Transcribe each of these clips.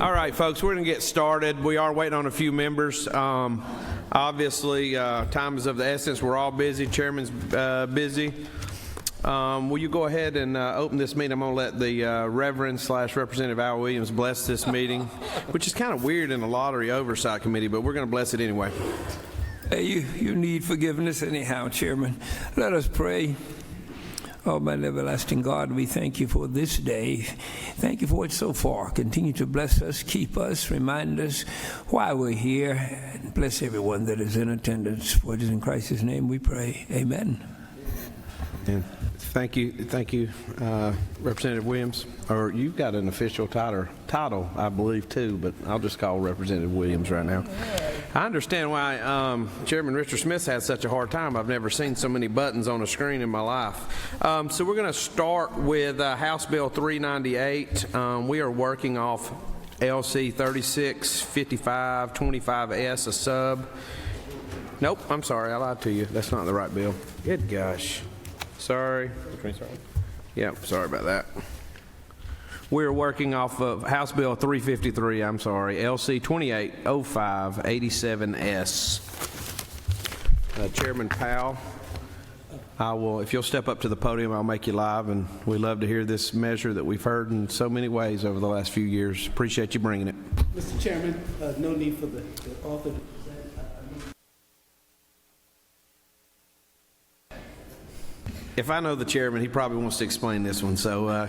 All right, folks, we're going to get started. We are waiting on a few members. Obviously, time is of the essence. We're all busy. Chairman's busy. Will you go ahead and open this meeting? I'm going to let the Reverend/Representative Al Williams bless this meeting, which is kind of weird in the Lottery Oversight Committee, but we're going to bless it anyway. You need forgiveness anyhow, Chairman. Let us pray. Almighty everlasting God, we thank you for this day. Thank you for it so far. Continue to bless us, keep us, remind us why we're here, and bless everyone that is in attendance. For it is in Christ's name we pray. Amen. And thank you, Representative Williams. Or you've got an official title, I believe, too, but I'll just call Representative Williams right now. I understand why Chairman Richard Smith had such a hard time. I've never seen so many buttons on a screen in my life. So we're going to start with House Bill 398. We are working off LC 365525S, a sub. Nope, I'm sorry, I lied to you. That's not the right bill. Good gosh. Sorry. Yep, sorry about that. We're working off of House Bill 353, LC 280587S. Chairman Powell, if you'll step up to the podium, I'll make you live, and we love to hear this measure that we've heard in so many ways over the last few years. Appreciate you bringing it. Mr. Chairman, no need for the author to If I know the chairman, he probably wants to explain this one, so...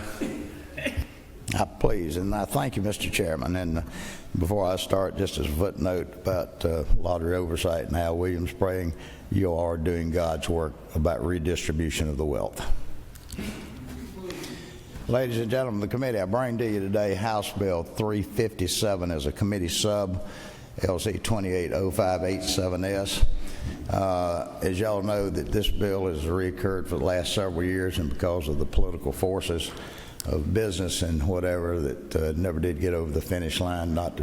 Please, and I thank you, Mr. Chairman. And before I start, just as a footnote about lottery oversight and Al Williams praying, you are doing God's work about redistribution of the wealth. Ladies and gentlemen of the committee, I bring to you today House Bill 357 as a committee sub, LC 280587S. As y'all know, that this bill has reoccurred for the last several years, and because of the political forces of business and whatever that never did get over the finish line, not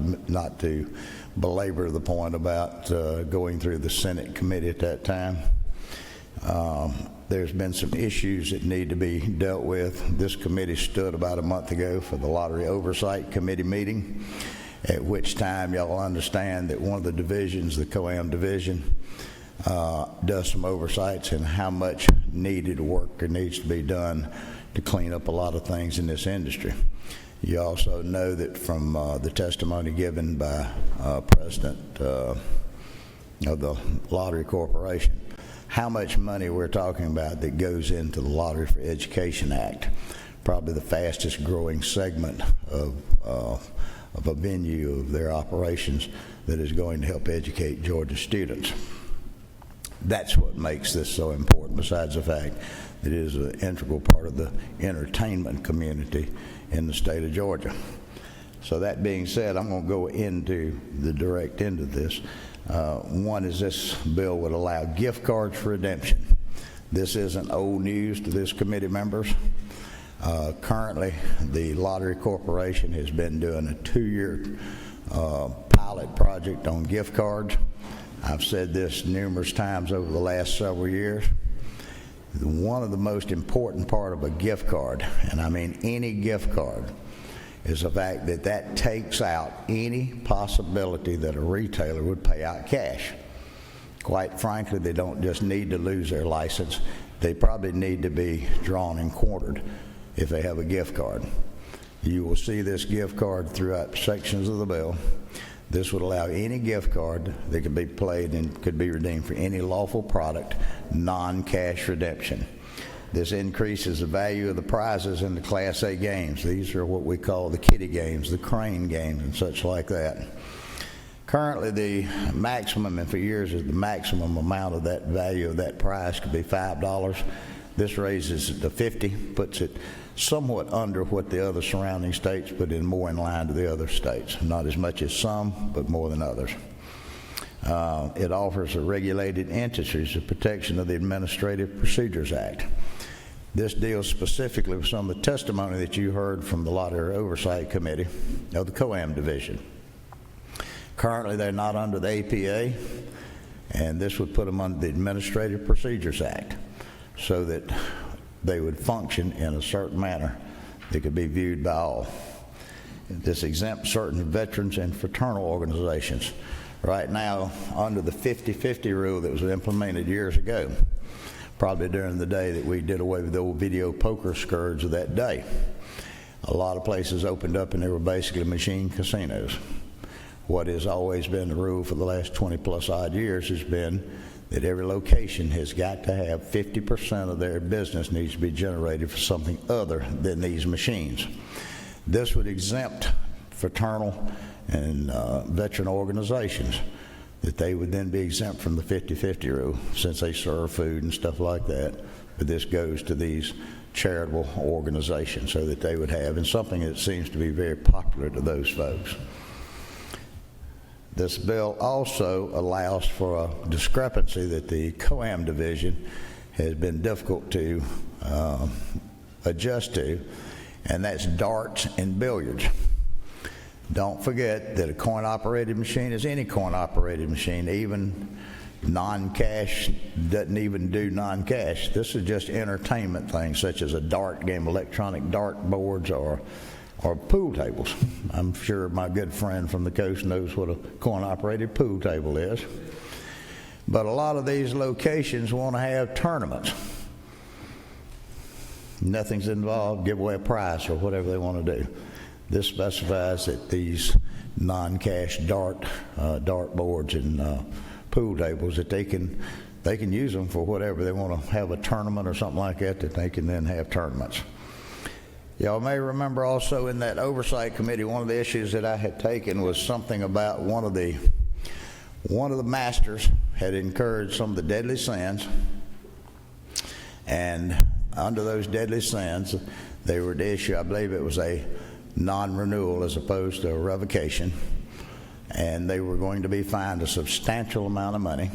to belabor the point about going through the Senate committee at that time. There's been some issues that need to be dealt with. This committee stood about a month ago for the Lottery Oversight Committee meeting, at which time y'all understand that one of the divisions, the COAM division, does some oversights and how much needed work needs to be done to clean up a lot of things in this industry. You also know that from the testimony given by President of the Lottery Corporation, how much money we're talking about that goes into the Lottery for Education Act, probably the fastest growing segment of a venue of their operations that is going to help educate Georgia students. That's what makes this so important, besides the fact that it is an integral part of the entertainment community in the state of Georgia. So that being said, I'm going to go into the direct end of this. One is this bill would allow gift cards for redemption. This isn't old news to this committee members. Currently, the Lottery Corporation has been doing a 2-year pilot project on gift cards. I've said this numerous times over the last several years. One of the most important part of a gift card, and I mean any gift card, is the fact that that takes out any possibility that a retailer would pay out cash. Quite frankly, they don't just need to lose their license. They probably need to be drawn and quartered if they have a gift card. You will see this gift card throughout sections of the bill. This would allow any gift card that could be played and could be redeemed for any lawful product, non-cash redemption. This increases the value of the prizes in the Class A games. These are what we call the kiddie games, the crane games, and such like that. Currently, the maximum, and for years, is the maximum amount of that value of that prize could be $5. This raises it to $50, puts it somewhat under what the other surrounding states, but more in line to the other states. Not as much as some, but more than others. It offers a regulated entities the protection of the Administrative Procedures Act. This deals specifically with some of the testimony that you heard from the Lottery Oversight Committee of the COAM division. Currently, they're not under the APA, and this would put them under the Administrative Procedures Act so that they would function in a certain manner that could be viewed by all. This exempts certain veterans and fraternal organizations. Right now, under the 50-50 rule that was implemented years ago, probably during the day that we did away with the old video poker scourge of that day, a lot of places opened up and they were basically machine casinos. What has always been the rule for the last 20+ odd years has been that every location has got to have 50% of their business needs to be generated for something other than these machines. This would exempt fraternal and veteran organizations, that they would then be exempt from the 50-50 rule since they serve food and stuff like that. But this goes to these charitable organizations so that they would have, and something that seems to be very popular to those folks. This bill also allows for a discrepancy that the COAM division has been difficult to adjust to, and that's darts and billiards. Don't forget that a coin-operated machine is any coin-operated machine, even non-cash doesn't even do non-cash. This is just entertainment things such as a dart game, electronic dart boards, or pool tables. I'm sure my good friend from the coast knows what a coin-operated pool table is. But a lot of these locations want to have tournaments. Nothing's involved, give away a prize or whatever they want to do. This specifies that these non-cash dart boards and pool tables, that they can use them for whatever they want to have a tournament or something like that, that they can then have tournaments. Y'all may remember also in that oversight committee, one of the issues that I had taken was something about one of the masters had encouraged some of the deadly sins, and under those deadly sins, they were to issue, I believe it was a non-renewal as opposed to a revocation, and they were going to be fined a substantial amount of money.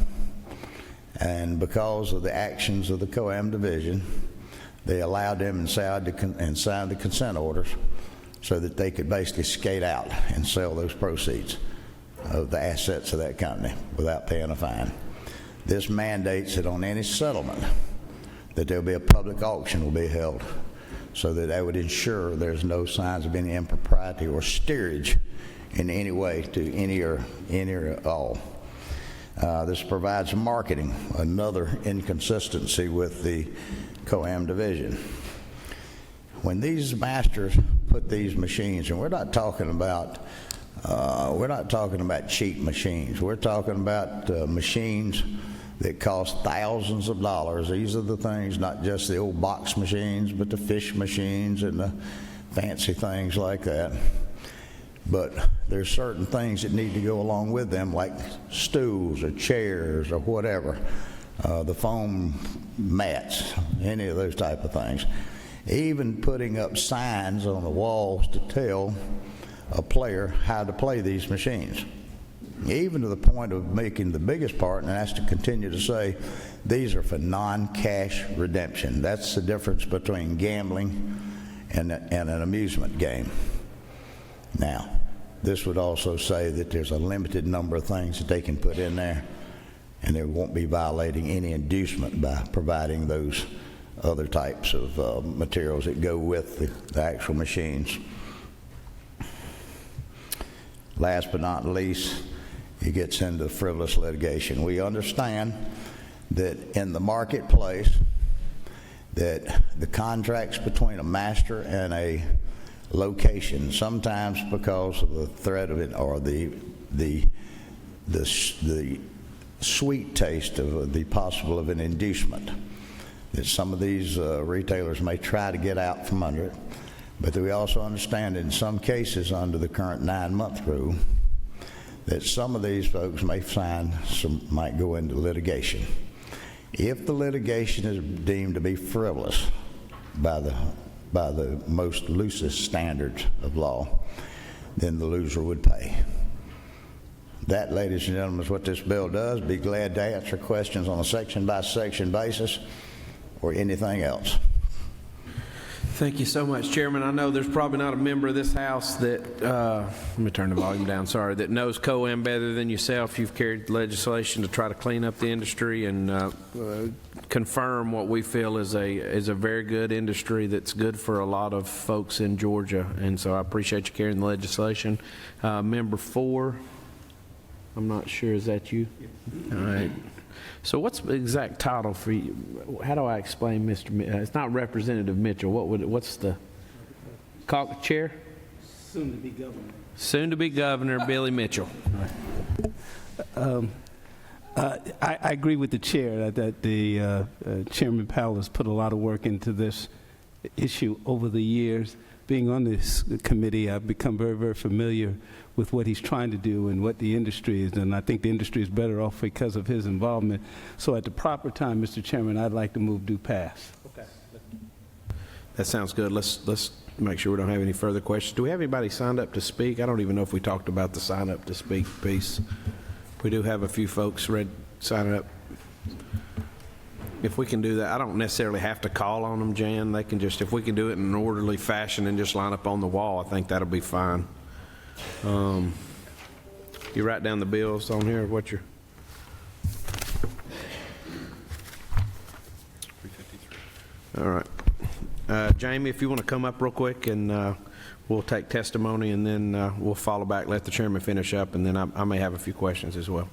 And because of the actions of the COAM division, they allowed them and signed the consent orders so that they could basically skate out and sell those proceeds of the assets of that company without paying a fine. This mandates that on any settlement that there will be a public auction will be held, so that they would ensure there's no signs of any impropriety or steerage in any way to any or all. This provides marketing, another inconsistency with the COAM division. When these masters put these machines, and we're not talking about cheap machines. We're talking about machines that cost thousands of dollars. These are the things, not just the old box machines, but the fish machines and the fancy things like that. But there's certain things that need to go along with them, like stools or chairs or whatever, the foam mats, any of those type of things. Even putting up signs on the walls to tell a player how to play these machines. Even to the point of making the biggest part, and that's to continue to say these are for non-cash redemption. That's the difference between gambling and an amusement game. Now, this would also say that there's a limited number of things that they can put in there, and they won't be violating any inducement by providing those other types of materials that go with the actual machines. Last but not least, it gets into frivolous litigation. We understand that in the marketplace, that the contracts between a master and a location, sometimes because of the threat of it or the sweet taste of the possible of an inducement, that some of these retailers may try to get out from under it. But we also understand in some cases under the current 9-month rule that some of these folks might go into litigation. If the litigation is deemed to be frivolous by the most loosest standards of law, then the loser would pay. That, ladies and gentlemen, is what this bill does. Be glad to answer questions on a section-by-section basis or anything else. Thank you so much, Chairman. I know there's probably not a member of this House that, let me turn the volume down, sorry, that knows COAM better than yourself. You've carried legislation to try to clean up the industry and confirm what we feel is a very good industry that's good for a lot of folks in Georgia. And so I appreciate you carrying the legislation. Member 4, I'm not sure, is that you? All right. So what's the exact title for you? How do I explain it's not Representative Mitchell. What's the chair? Soon to be governor. Soon to be Governor Billy Mitchell. I agree with the chair that the Chairman Powell has put a lot of work into this issue over the years. Being on this committee, I've become very, very familiar with what he's trying to do and what the industry is, and I think the industry is better off because of his involvement. So at the proper time, Mr. Chairman, I'd like to move due pass. Okay. That sounds good. Let's make sure we don't have any further questions. Do we have anybody signed up to speak? I don't even know if we talked about the sign up to speak piece. We do have a few folks signing up. If we can do that, I don't necessarily have to call on them, Jan. They can just, if we can do it in an orderly fashion and just line up on the wall, I think that'll be fine. You write down the bills on here, what you're... 353. All right. Jamie, if you want to come up real quick, and we'll take testimony, and then we'll follow back, let the chairman finish up, and then I may have a few questions as well.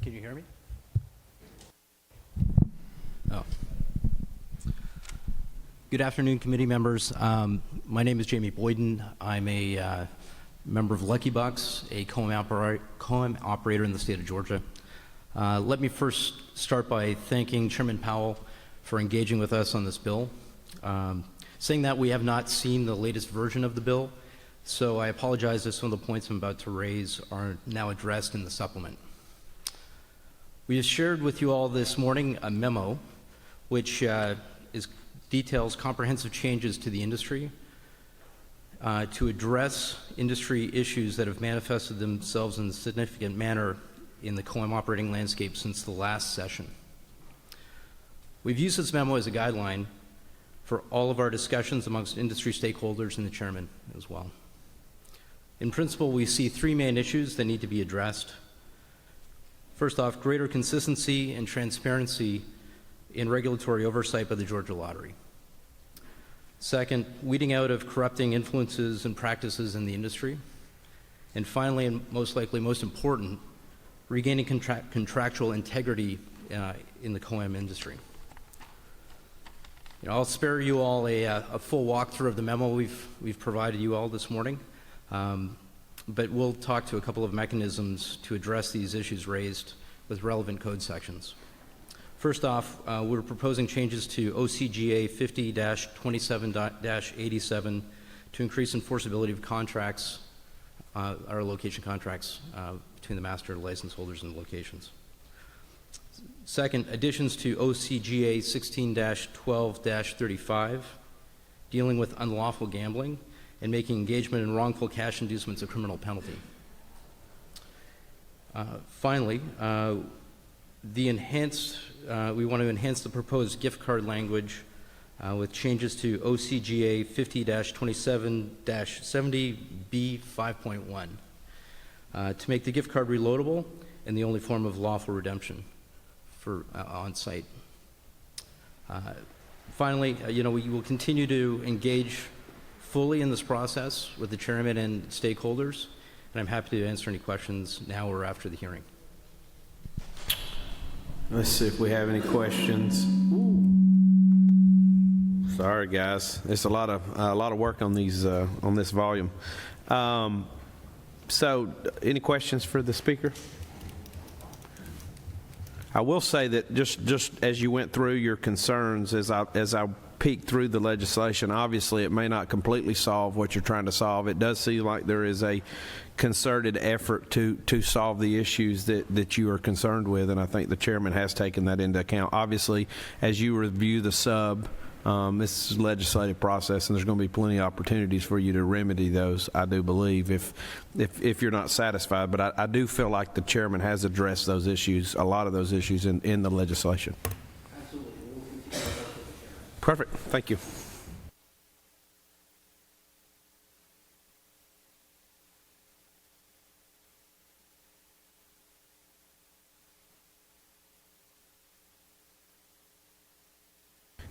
Can you hear me? Oh. Good afternoon, committee members. My name is Jamie Boyden. I'm a member of Lucky Bucks, a COAM operator in the state of Georgia. Let me first start by thanking Chairman Powell for engaging with us on this bill. Saying that, we have not seen the latest version of the bill, so I apologize if some of the points I'm about to raise are now addressed in the supplement. We have shared with you all this morning a memo which details comprehensive changes to the industry to address industry issues that have manifested themselves in a significant manner in the COAM operating landscape since the last session. We've used this memo as a guideline for all of our discussions amongst industry stakeholders and the chairman as well. In principle, we see 3 main issues that need to be addressed. First off, greater consistency and transparency in regulatory oversight by the Georgia Lottery. Second, weeding out of corrupting influences and practices in the industry. And finally, and most likely most important, regaining contractual integrity in the COAM industry. I'll spare you all a full walkthrough of the memo we've provided you all this morning, but we'll talk to a couple of mechanisms to address these issues raised with relevant code sections. First off, we're proposing changes to OCGA 50-27-87 to increase enforceability of contracts, our location contracts between the master license holders and the locations. Second, additions to OCGA 16-12-35, dealing with unlawful gambling and making engagement in wrongful cash inducements a criminal penalty. Finally, we want to enhance the proposed gift card language with changes to OCGA 50-27-70B 5.1 to make the gift card reloadable and the only form of lawful redemption for on-site. Finally, we will continue to engage fully in this process with the chairman and stakeholders, and I'm happy to answer any questions now or after the hearing. Let's see if we have any questions. Ooh. Sorry, guys. It's a lot of work on these on this volume. So, any questions for the speaker? I will say that just as you went through your concerns, as I peeked through the legislation, obviously it may not completely solve what you're trying to solve. It does seem like there is a concerted effort to solve the issues that you are concerned with, and I think the chairman has taken that into account. Obviously, as you review the sub, this is a legislative process, and there's going to be plenty of opportunities for you to remedy those, I do believe, if you're not satisfied. But I do feel like the chairman has addressed those issues, a lot of those issues in the legislation. Absolutely. Perfect. Thank you.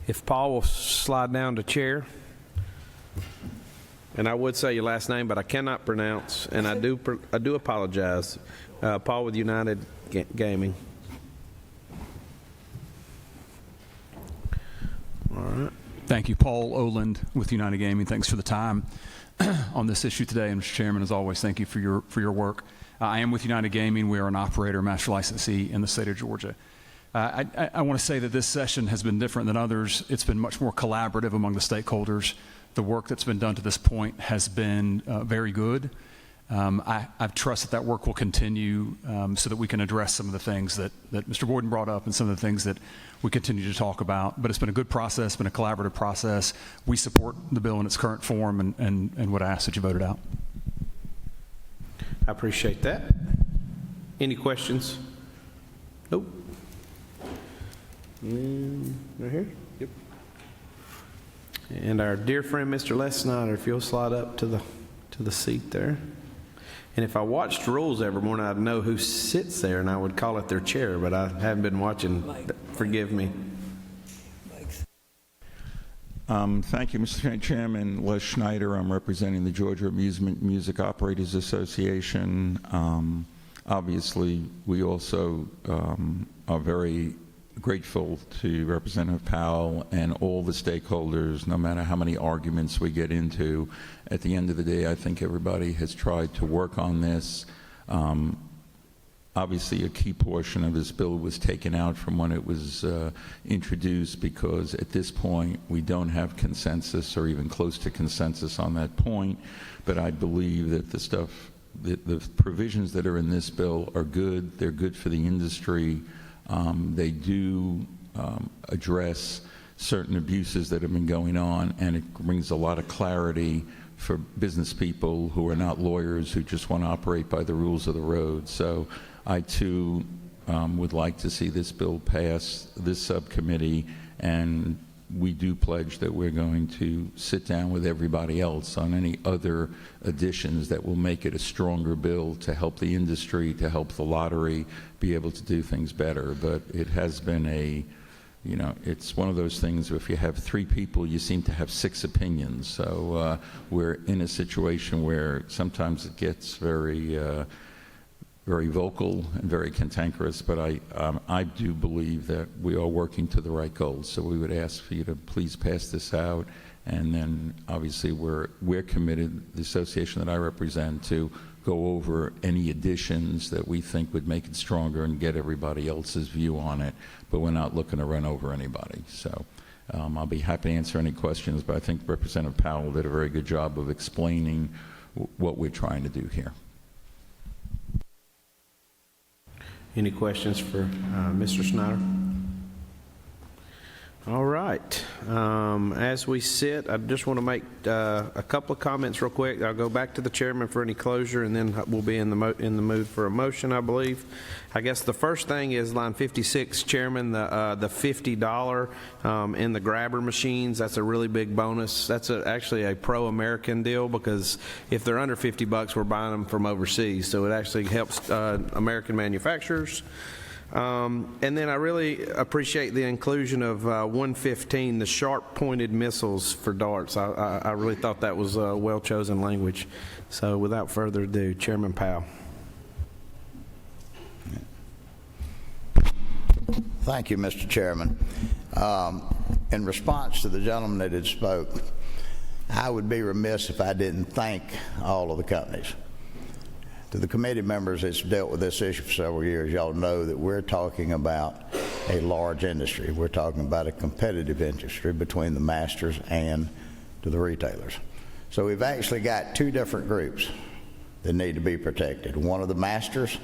If Paul will slide down to chair. And I would say your last name, but I cannot pronounce, and I do apologize. Paul with United Gaming. All right. Thank you. Paul Oland with United Gaming. Thanks for the time on this issue today. And Mr. Chairman, as always, thank you for your work. I am with United Gaming. We are an operator, master licensee in the state of Georgia. I want to say that this session has been different than others. It's been much more collaborative among the stakeholders. The work that's been done to this point has been very good. I trust that work will continue so that we can address some of the things that Mr. Boyden brought up and some of the things that we continue to talk about. But it's been a good process, been a collaborative process. We support the bill in its current form and would ask that you vote it out. I appreciate that. Any questions? Nope. Right here? Yep. And our dear friend, Mr. Les Snyder, if you'll slide up to the seat there. And if I watched rules every morning, I'd know who sits there, and I would call it their chair, but I haven't been watching. Forgive me. Thank you, Mr. Chairman. Les Schneider. I'm representing the Georgia Amusement Music Operators Association. Obviously, we also are very grateful to Representative Powell and all the stakeholders, no matter how many arguments we get into. At the end of the day, I think everybody has tried to work on this. Obviously, a key portion of this bill was taken out from when it was introduced because at this point, we don't have consensus or even close to consensus on that point. But I believe that the provisions that are in this bill are good. They're good for the industry. They do address certain abuses that have been going on, and it brings a lot of clarity for business people who are not lawyers who just want to operate by the rules of the road. So I too would like to see this bill pass this subcommittee, and we do pledge that we're going to sit down with everybody else on any other additions that will make it a stronger bill to help the industry, to help the lottery be able to do things better. But it has been it's one of those things where if you have 3 people, you seem to have 6 opinions. So we're in a situation where sometimes it gets very vocal and very cantankerous, but I do believe that we are working to the right goals. So we would ask for you to please pass this out, and then obviously we're committed, the association that I represent, to go over any additions that we think would make it stronger and get everybody else's view on it, but we're not looking to run over anybody. So I'll be happy to answer any questions, but I think Representative Powell did a very good job of explaining what we're trying to do here. Any questions for Mr. Snyder? All right. As we sit, I just want to make a couple of comments real quick. I'll go back to the chairman for any closure, and then we'll be in the mood for a motion, I believe. I guess the first thing is line 56, Chairman, the $50 in the grabber machines. That's a really big bonus. That's actually a pro-American deal, because if they're under $50, we're buying them from overseas. So it actually helps American manufacturers. And then I really appreciate the inclusion of 115, the sharp-pointed missiles for darts. I really thought that was well-chosen language. So without further ado, Chairman Powell. Thank you, Mr. Chairman. In response to the gentleman that had spoke, I would be remiss if I didn't thank all of the companies. To the committee members that's dealt with this issue for several years, y'all know that we're talking about a large industry. We're talking about a competitive industry between the masters and to the retailers. So we've actually got 2 different groups that need to be protected. One are the masters,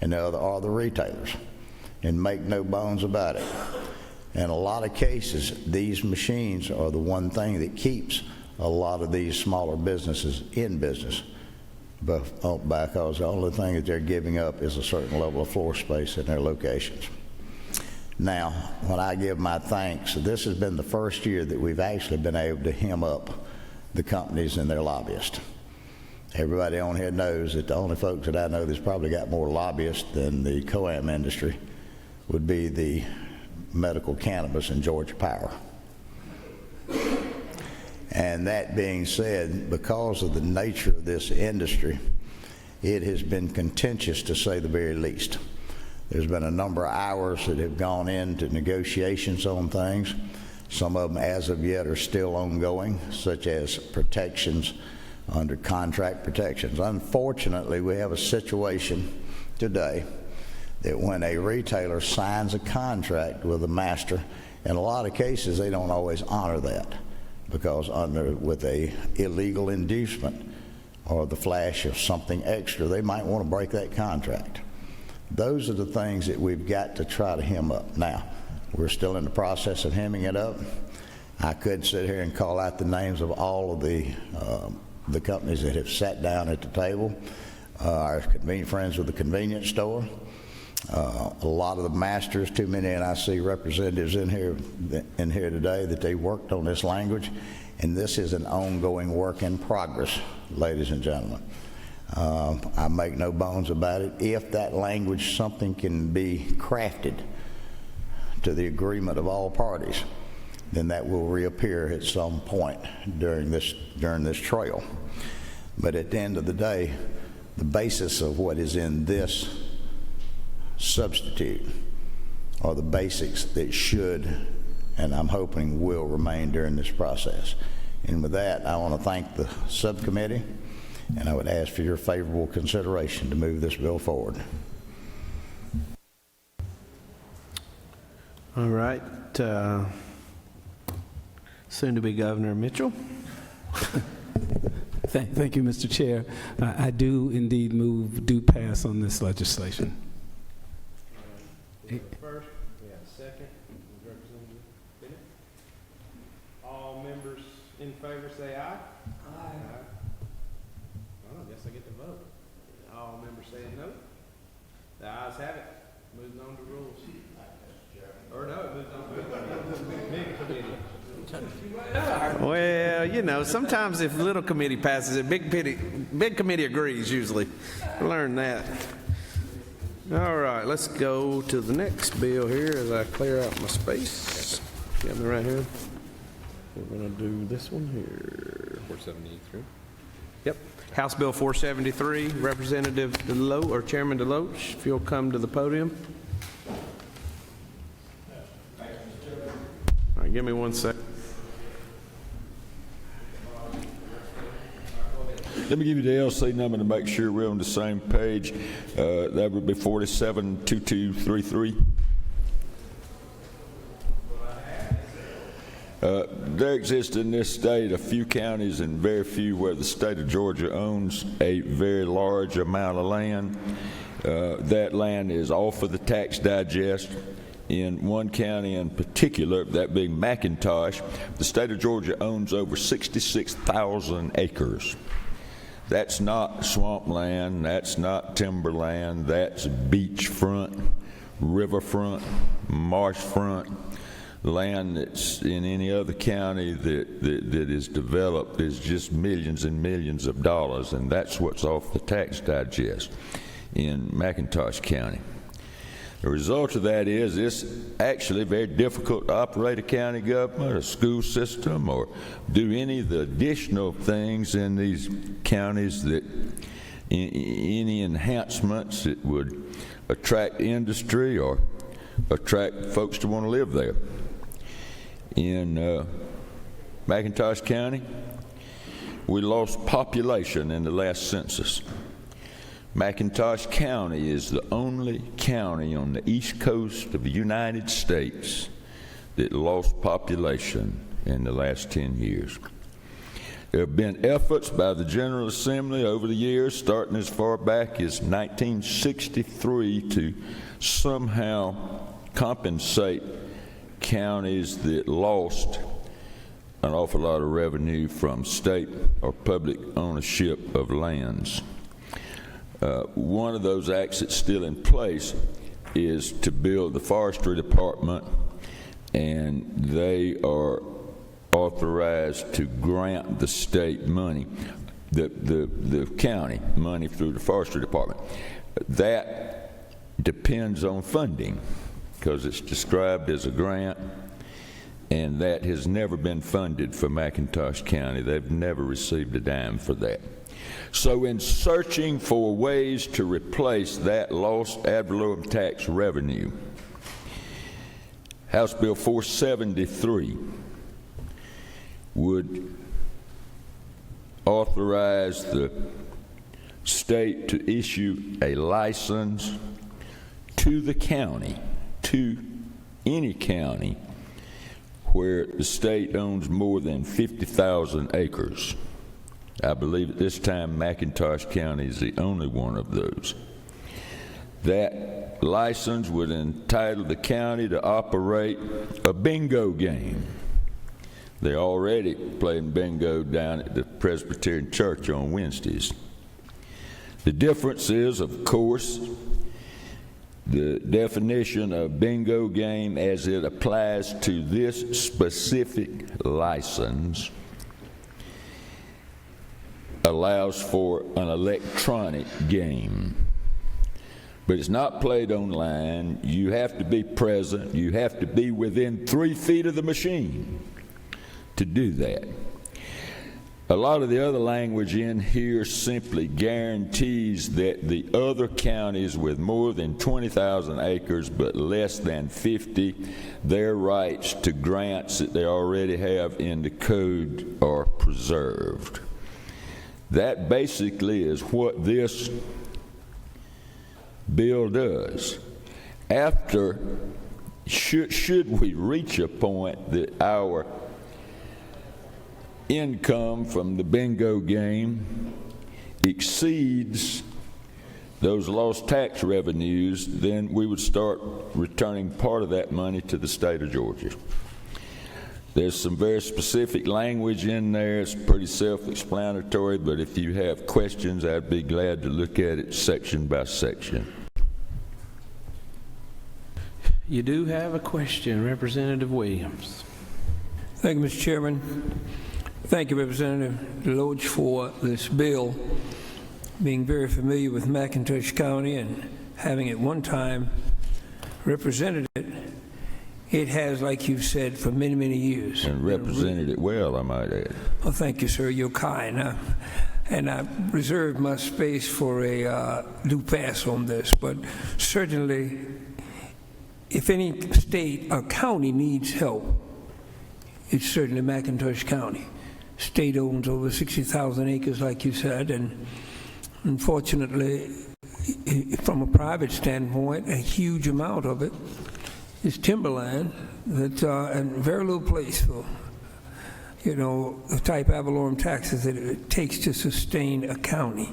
and the other are the retailers. And make no bones about it, in a lot of cases, these machines are the one thing that keeps a lot of these smaller businesses in business, because the only thing that they're giving up is a certain level of floor space in their locations. Now, when I give my thanks, this has been the first year that we've actually been able to hem up the companies and their lobbyists. Everybody on here knows that the only folks that I know that's probably got more lobbyists than the COAM industry would be the medical cannabis and Georgia Power. And that being said, because of the nature of this industry, it has been contentious to say the very least. There's been a number of hours that have gone into negotiations on things. Some of them, as of yet, are still ongoing, such as protections under contract protections. Unfortunately, we have a situation today that when a retailer signs a contract with a master, in a lot of cases, they don't always honor that, because with a illegal inducement or the flash of something extra, they might want to break that contract. Those are the things that we've got to try to hem up. Now, we're still in the process of hemming it up. I could sit here and call out the names of all of the companies that have sat down at the table. Our convenient friends with the convenience store, a lot of the masters, too many, and I see representatives in here today that they worked on this language, and this is an ongoing work in progress, ladies and gentlemen. I make no bones about it. If that language, something can be crafted to the agreement of all parties, then that will reappear at some point during this trail. But at the end of the day, the basis of what is in this substitute are the basics that should, and I'm hoping will, remain during this process. And with that, I want to thank the subcommittee, and I would ask for your favorable consideration to move this bill forward. All right. Soon-to-be Governor Mitchell. Thank you, Mr. Chair. I do indeed do pass on this legislation. First, we have a second. Representative Bennett. All members in favor say aye. Aye. Well, I guess I get to vote. All members saying no. The ayes have it. Moving on to rules. Or no, it moves on to big committee. Well, you know, sometimes if little committee passes it, big committee agrees usually. I learned that. All right, let's go to the next bill here as I clear out my space. Got me right here. We're going to do this one here. 473. Yep. House Bill 473, Representative DeLoach, or Chairman DeLoach, if you'll come to the podium. All right, give me 1 second. Let me give you the LC number to make sure we're on the same page. That would be 472233. There exists in this state a few counties and very few where the state of Georgia owns a very large amount of land. That land is off of the tax digest. In one county in particular, that being McIntosh, the state of Georgia owns over 66,000 acres. That's not swampland, that's not timberland, that's beachfront, riverfront, marshfront, land that's in any other county that is developed is just millions and millions of dollars, and that's what's off the tax digest in McIntosh County. The result of that is it's actually very difficult to operate a county government, a school system, or do any of the additional things in these counties that any enhancements that would attract industry or attract folks to want to live there. In McIntosh County, we lost population in the last census. McIntosh County is the only county on the east coast of the United States that lost population in the last 10 years. There have been efforts by the General Assembly over the years, starting as far back as 1963, to somehow compensate counties that lost an awful lot of revenue from state or public ownership of lands. One of those acts that's still in place is to build the forestry department, and they are authorized to grant the state money, the county money through the forestry department. That depends on funding because it's described as a grant, and that has never been funded for McIntosh County. They've never received a dime for that. So in searching for ways to replace that lost ad valorem tax revenue, House Bill 473 would authorize the state to issue a license to the county, to any county where the state owns more than 50,000 acres. I believe at this time McIntosh County is the only one of those. That license would entitle the county to operate a bingo game. They're already playing bingo down at the Presbyterian Church on Wednesdays. The difference is, of course, the definition of bingo game as it applies to this specific license allows for an electronic game. But it's not played online. You have to be present. You have to be within 3 feet of the machine to do that. A lot of the other language in here simply guarantees that the other counties with more than 20,000 acres but less than 50, their rights to grants that they already have in the code are preserved. That basically is what this bill does. After, should we reach a point that our income from the bingo game exceeds those lost tax revenues, then we would start returning part of that money to the state of Georgia. There's some very specific language in there. It's pretty self-explanatory, but if you have questions, I'd be glad to look at it section by section. You do have a question, Representative Williams. Thank you, Mr. Chairman. Thank you, Representative Deloach, for this bill. Being very familiar with McIntosh County and having at one time represented it, it has, like you've said, for many, many years. And represented it well, I might add. Well, thank you, sir. You're kind. And I reserved my space for a due pass on this, but certainly if any state or county needs help, it's certainly McIntosh County. State owns over 60,000 acres, like you said, and unfortunately, from a private standpoint, a huge amount of it is timberland that, and very little place for, the type of ad valorem taxes that it takes to sustain a county.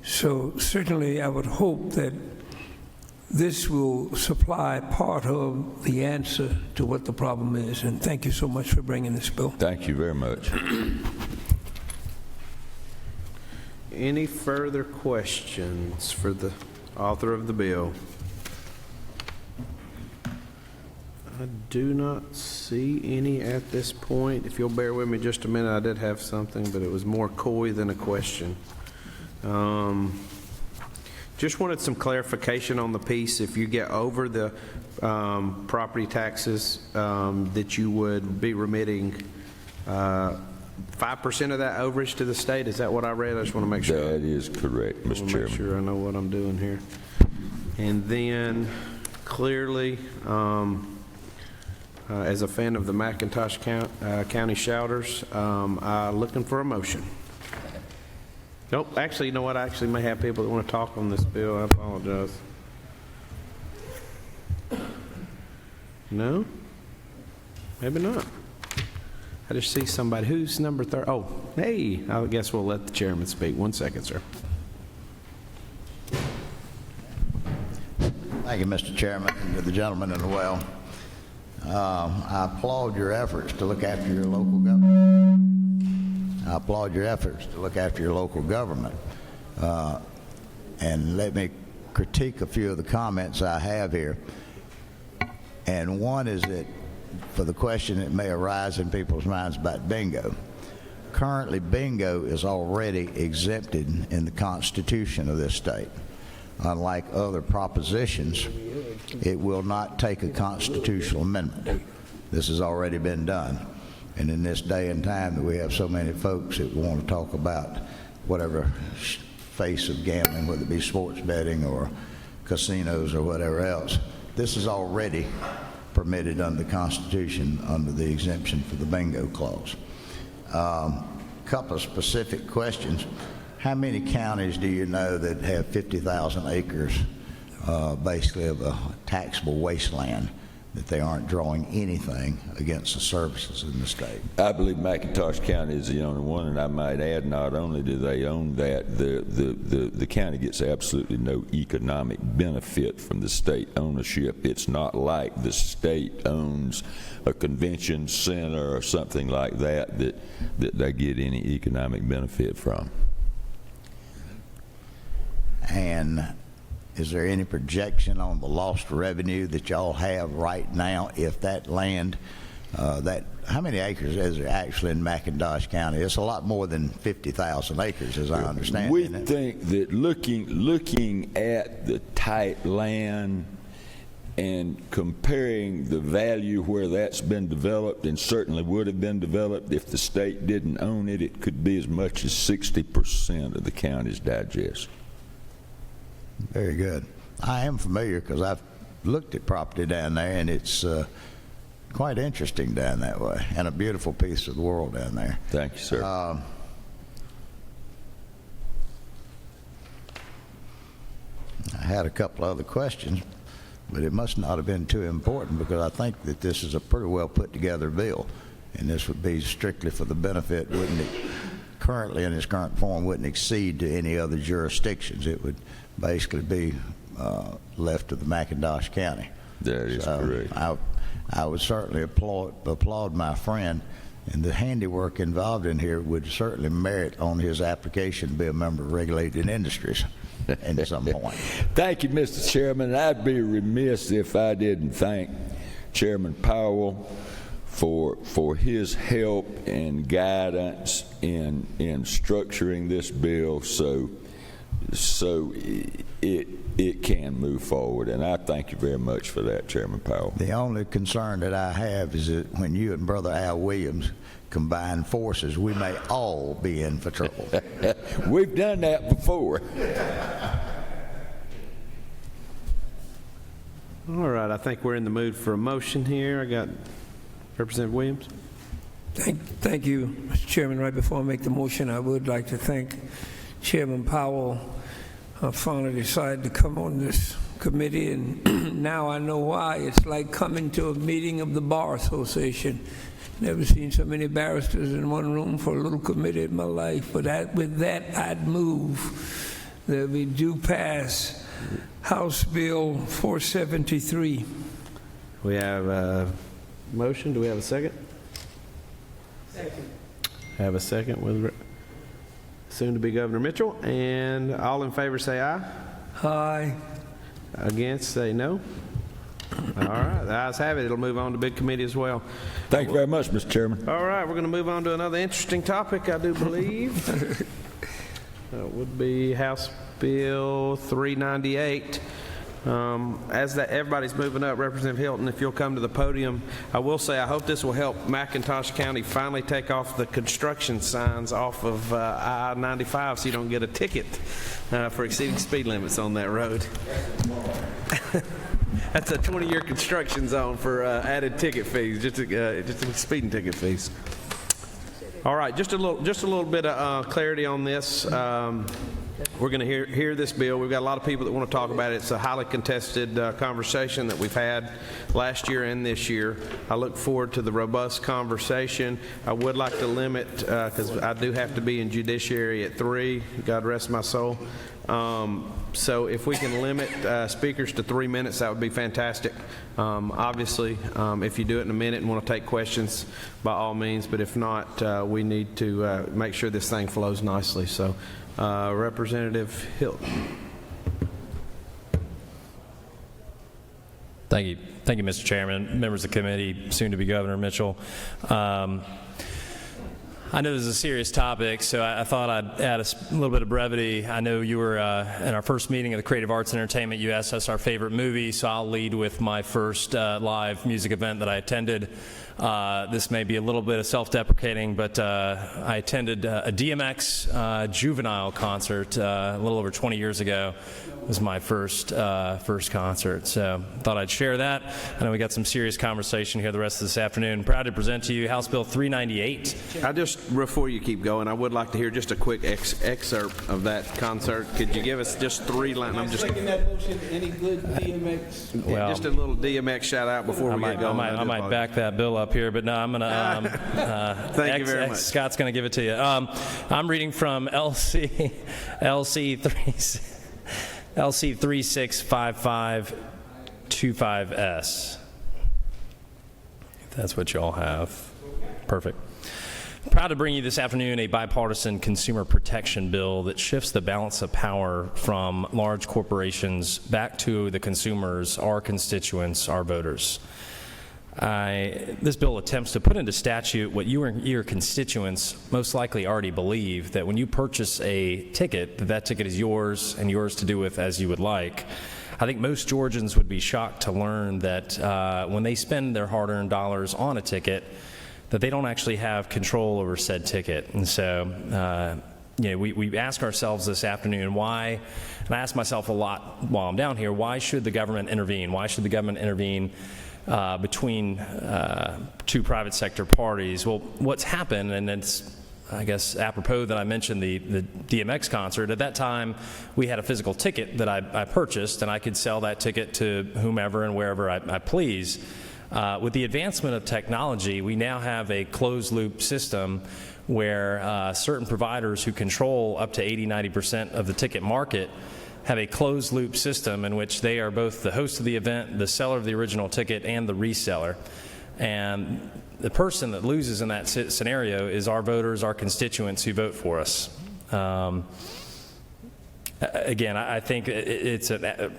So certainly I would hope that this will supply part of the answer to what the problem is. And thank you so much for bringing this bill. Thank you very much. Any further questions for the author of the bill? I do not see any at this point. If you'll bear with me just a minute, I did have something, but it was more coy than a question. Just wanted some clarification on the piece. If you get over the property taxes, that you would be remitting 5% of that overage to the state. Is that what I read? I just want to make sure. That is correct, Mr. Chairman. Make sure I know what I'm doing here. And then clearly, as a fan of the McIntosh County Shouters, I'm looking for a motion. Nope, actually, you know what? I actually may have people that want to talk on this bill. I apologize. No? Maybe not. I just see somebody. Who's number 30? Oh, hey, I guess we'll let the chairman speak. 1 second, sir. Thank you, Mr. Chairman, and to the gentleman in the well. I applaud your efforts to look after your local government. I applaud your efforts to look after your local government. And let me critique a few of the comments I have here. And one is that for the question that may arise in people's minds about bingo. Currently, bingo is already exempted in the Constitution of this state. Unlike other propositions, it will not take a constitutional amendment. This has already been done. And in this day and time that we have so many folks that want to talk about whatever face of gambling, whether it be sports betting or casinos or whatever else, this is already permitted under the Constitution under the exemption for the bingo clause. Couple of specific questions. How many counties do you know that have 50,000 acres basically of a taxable wasteland that they aren't drawing anything against the services in the state? I believe McIntosh County is the only one, and I might add, not only do they own that, the county gets absolutely no economic benefit from the state ownership. It's not like the state owns a convention center or something like that they get any economic benefit from. And is there any projection on the lost revenue that y'all have right now if that land, how many acres is there actually in McIntosh County? It's a lot more than 50,000 acres, as I understand it. We think that looking at the tight land and comparing the value where that's been developed, and certainly would have been developed if the state didn't own it, it could be as much as 60% of the county's digest. Very good. I am familiar because I've looked at property down there, and it's quite interesting down that way, and a beautiful piece of the world down there. Thank you, sir. I had a couple other questions, but it must not have been too important because I think that this is a pretty well put together bill, and this would be strictly for the benefit, wouldn't it? Currently in its current form wouldn't exceed to any other jurisdictions. It would basically be left to the McIntosh County. That is correct. I would certainly applaud my friend, and the handiwork involved in here would certainly merit on his application to be a member of regulated industries at some point. Thank you, Mr. Chairman. I'd be remiss if I didn't thank Chairman Powell for his help and guidance in structuring this bill so it can move forward, and I thank you very much for that, Chairman Powell. The only concern that I have is that when you and Brother Al Williams combine forces, we may all be in for trouble. We've done that before. All right, I think we're in the mood for a motion here. I got Representative Williams. Thank you, Mr. Chairman. Right before I make the motion, I would like to thank Chairman Powell. Finally decided to come on this committee, and now I know why. It's like coming to a meeting of the Bar Association. Never seen so many barristers in one room for a little committee in my life. But with that, I'd move that we do pass House Bill 473. We have a motion. Do we have a second? Second. Have a second with soon-to-be Governor Mitchell. And all in favor say aye. Aye. Against say no. All right, the ayes have it. It'll move on to big committee as well. Thank you very much, Mr. Chairman. All right, we're going to move on to another interesting topic, I do believe. Would be House Bill 398. As everybody's moving up, Representative Hilton, if you'll come to the podium, I will say I hope this will help McIntosh County finally take off the construction signs off of I-95 so you don't get a ticket for exceeding speed limits on that road. That's a 20-year construction zone for added ticket fees, just speeding ticket fees. All right, just a little bit of clarity on this. We're going to hear this bill. We've got a lot of people that want to talk about it. It's a highly contested conversation that we've had last year and this year. I look forward to the robust conversation. I would like to limit, because I do have to be in judiciary at 3, God rest my soul. So if we can limit speakers to 3 minutes, that would be fantastic. Obviously, if you do it in a minute and want to take questions, by all means, but if not, we need to make sure this thing flows nicely. So Representative Hilton. Thank you, Mr. Chairman, members of the committee, soon to be Governor Mitchell. I know this is a serious topic, so I thought I'd add a little bit of brevity. I know you were in our first meeting of the Creative Arts and Entertainment. You asked us our favorite movie, so I'll lead with my first live music event that I attended. This may be a little bit of self-deprecating, but I attended a DMX Juvenile concert a little over 20 years ago. It was my first concert, so thought I'd share that. I know we got some serious conversation here the rest of this afternoon. Proud to present to you House Bill 398. Before you keep going, I would like to hear just a quick excerpt of that concert. Could you give us just 3 lines? I'm just Second that motion. Any good DMX? Well, just a little DMX shout out before we get going. I might back that bill up here, but no, I'm going to. Thank you very much. Scott's going to give it to you. I'm reading from LC 365525S. If that's what you all have. Perfect. Proud to bring you this afternoon a bipartisan consumer protection bill that shifts the balance of power from large corporations back to the consumers, our constituents, our voters. This bill attempts to put into statute what you and your constituents most likely already believe, that when you purchase a ticket, that ticket is yours and yours to do with as you would like. I think most Georgians would be shocked to learn that when they spend their hard-earned dollars on a ticket, that they don't actually have control over said ticket. And so we ask ourselves this afternoon, why, and I ask myself a lot while I'm down here, why should the government intervene? Why should the government intervene between 2 private sector parties? Well, what's happened, and it's, I guess, apropos that I mentioned the DMX concert. At that time, we had a physical ticket that I purchased, and I could sell that ticket to whomever and wherever I please. With the advancement of technology, we now have a closed-loop system where certain providers who control up to 80-90% of the ticket market have a closed-loop system in which they are both the host of the event, the seller of the original ticket, and the reseller. And the person that loses in that scenario is our voters, our constituents who vote for us. Again, I think it's a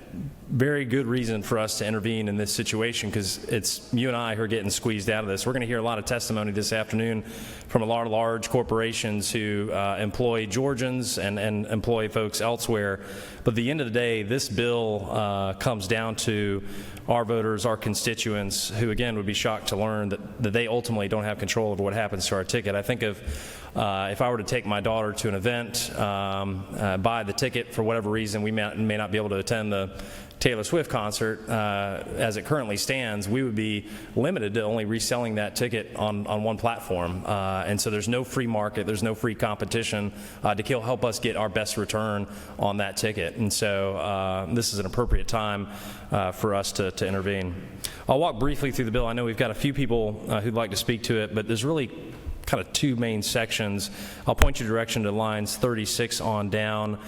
very good reason for us to intervene in this situation, because it's you and I who are getting squeezed out of this. We're going to hear a lot of testimony this afternoon from a lot of large corporations who employ Georgians and employ folks elsewhere. But at the end of the day, this bill comes down to our voters, our constituents, who again would be shocked to learn that they ultimately don't have control over what happens to our ticket. I think if I were to take my daughter to an event, buy the ticket for whatever reason, we may not be able to attend the Taylor Swift concert. As it currently stands, we would be limited to only reselling that ticket on one platform. And so there's no free market, there's no free competition to help us get our best return on that ticket. And so this is an appropriate time for us to intervene. I'll walk briefly through the bill. I know we've got a few people who'd like to speak to it, but there's really kind of 2 main sections. I'll point your direction to lines 36 on down,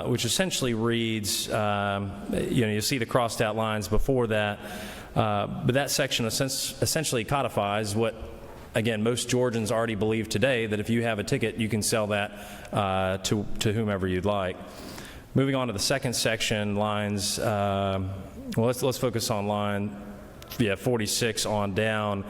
which essentially reads, you see the crossed out lines before that, but that section essentially codifies what, again, most Georgians already believe today, that if you have a ticket, you can sell that to whomever you'd like. Moving on to the second section, lines, let's focus on line 46 on down.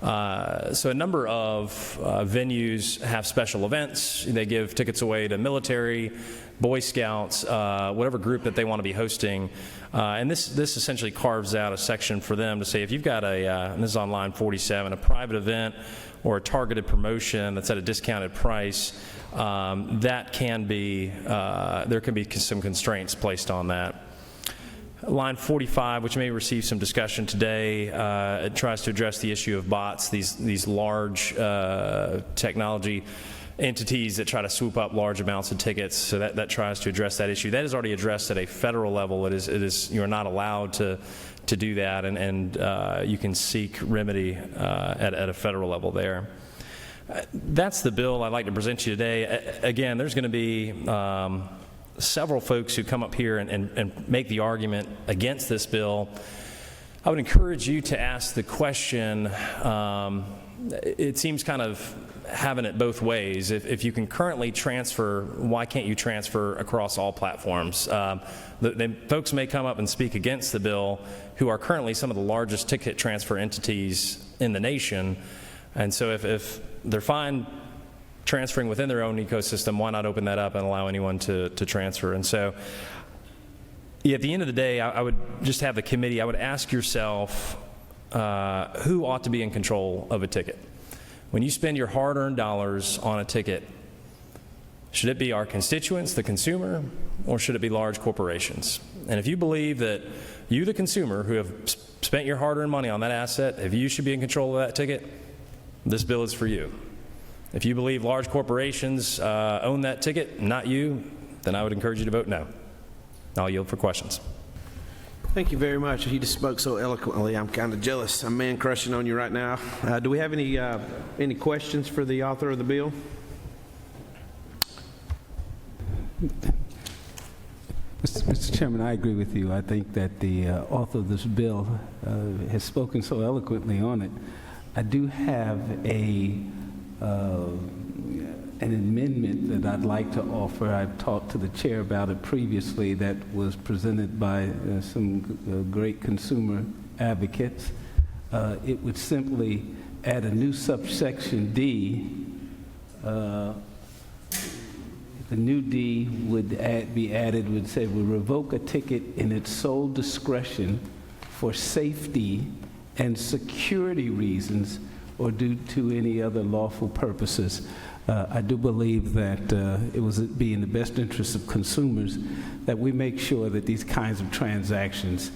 So a number of venues have special events. They give tickets away to military, Boy Scouts, whatever group that they want to be hosting. And this essentially carves out a section for them to say, if you've got and this is on line 47, a private event or a targeted promotion that's at a discounted price, that can be, there can be some constraints placed on that. Line 45, which may receive some discussion today, it tries to address the issue of bots, these large technology entities that try to swoop up large amounts of tickets. So that tries to address that issue. That is already addressed at a federal level. It is you're not allowed to do that, and you can seek remedy at a federal level there. That's the bill I'd like to present to you today. Again, there's going to be several folks who come up here and make the argument against this bill. I would encourage you to ask the question, it seems kind of having it both ways. If you can currently transfer, why can't you transfer across all platforms? The folks may come up and speak against the bill who are currently some of the largest ticket transfer entities in the nation. And so if they're fine transferring within their own ecosystem, why not open that up and allow anyone to transfer? And so, yeah, at the end of the day, I would just have the committee, I would ask yourself, who ought to be in control of a ticket? When you spend your hard-earned dollars on a ticket, should it be our constituents, the consumer, or should it be large corporations? And if you believe that you, the consumer, who have spent your hard-earned money on that asset, if you should be in control of that ticket, this bill is for you. If you believe large corporations own that ticket, not you, then I would encourage you to vote no. I'll yield for questions. Thank you very much. He just spoke so eloquently. I'm kind of jealous. I'm man-crushing on you right now. Do we have any questions for the author of the bill? Mr. Chairman, I agree with you. I think that the author of this bill has spoken so eloquently on it. I do have an amendment that I'd like to offer. I've talked to the chair about it previously, that was presented by some great consumer advocates. It would simply add a new subsection D. The new D would be added, would say, will revoke a ticket in its sole discretion for safety and security reasons or due to any other lawful purposes. I do believe that it would be in the best interest of consumers that we make sure that these kinds of transactions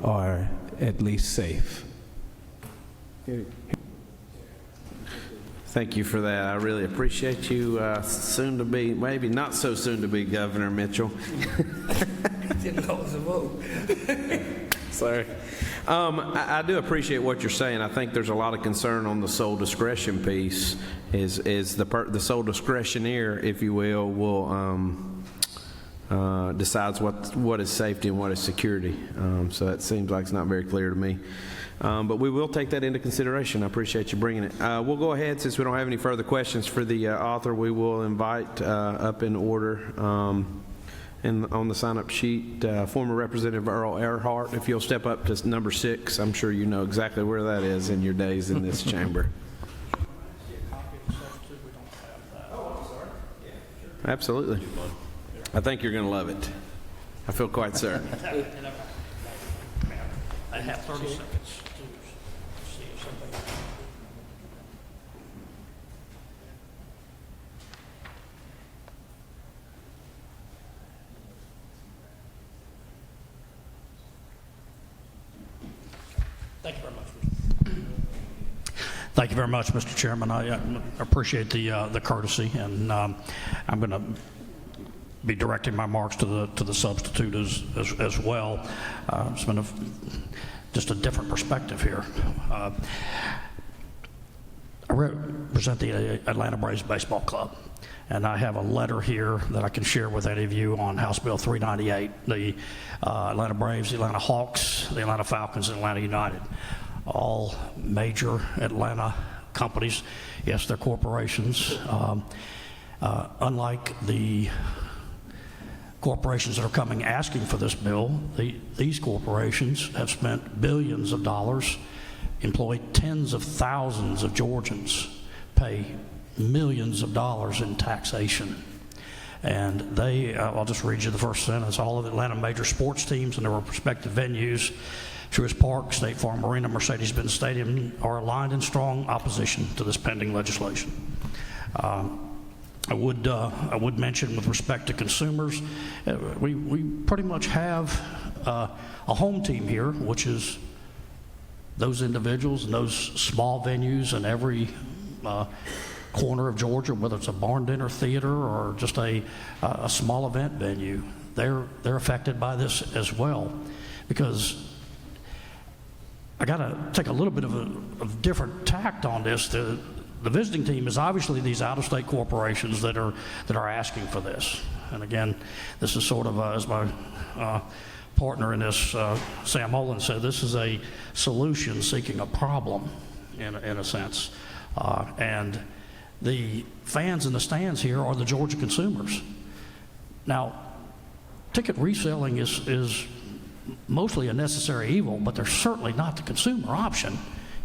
are at least safe. Thank you for that. I really appreciate you. Soon to be, maybe not so soon to be, Governor Mitchell. Didn't know it was a vote. Sorry. I do appreciate what you're saying. I think there's a lot of concern on the sole discretion piece. Is the sole discretionaire, if you will decides what is safety and what is security. So that seems like it's not very clear to me. But we will take that into consideration. I appreciate you bringing it. We'll go ahead, since we don't have any further questions for the author. We will invite up in order. And on the sign-up sheet, former Representative Earl Earhart, if you'll step up to number 6. I'm sure you know exactly where that is in your days in this chamber. Absolutely. I think you're going to love it. I feel quite certain. I have 30 seconds to see if something. Thank you very much. Thank you very much, Mr. Chairman. I appreciate the courtesy, and I'm going to be directing my remarks to the substitute as well. It's been just a different perspective here. I represent the Atlanta Braves Baseball Club, and I have a letter here that I can share with any of you on House Bill 398. The Atlanta Braves, the Atlanta Hawks, the Atlanta Falcons, and Atlanta United, all major Atlanta companies. Yes, they're corporations. Unlike the corporations that are coming asking for this bill, these corporations have spent billions of dollars, employed tens of thousands of Georgians, pay millions of dollars in taxation. And they, I'll just read you the first sentence, all of the Atlanta major sports teams and their respective venues, Truist Park, State Farm Arena, Mercedes-Benz Stadium, are aligned in strong opposition to this pending legislation. I would mention, with respect to consumers, we pretty much have a home team here, which is those individuals and those small venues in every corner of Georgia, whether it's a barn dinner theater or just a small event venue. They're affected by this as well, because I got to take a little bit of a different tact on this. The visiting team is obviously these out-of-state corporations that are asking for this. And again, this is sort of, as my partner in this, Sam Olin, said, this is a solution seeking a problem, in a sense. And the fans in the stands here are the Georgia consumers. Now, ticket reselling is mostly a necessary evil, but they're certainly not the consumer option.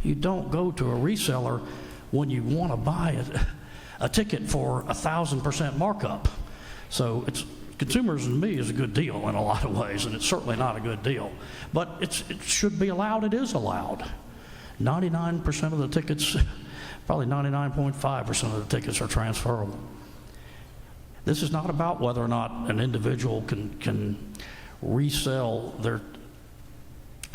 You don't go to a reseller when you want to buy a ticket for 1,000% markup. So consumers and me is a good deal in a lot of ways, and it's certainly not a good deal. But it should be allowed. It is allowed. 99% of the tickets, probably 99.5% of the tickets are transferable. This is not about whether or not an individual can resell their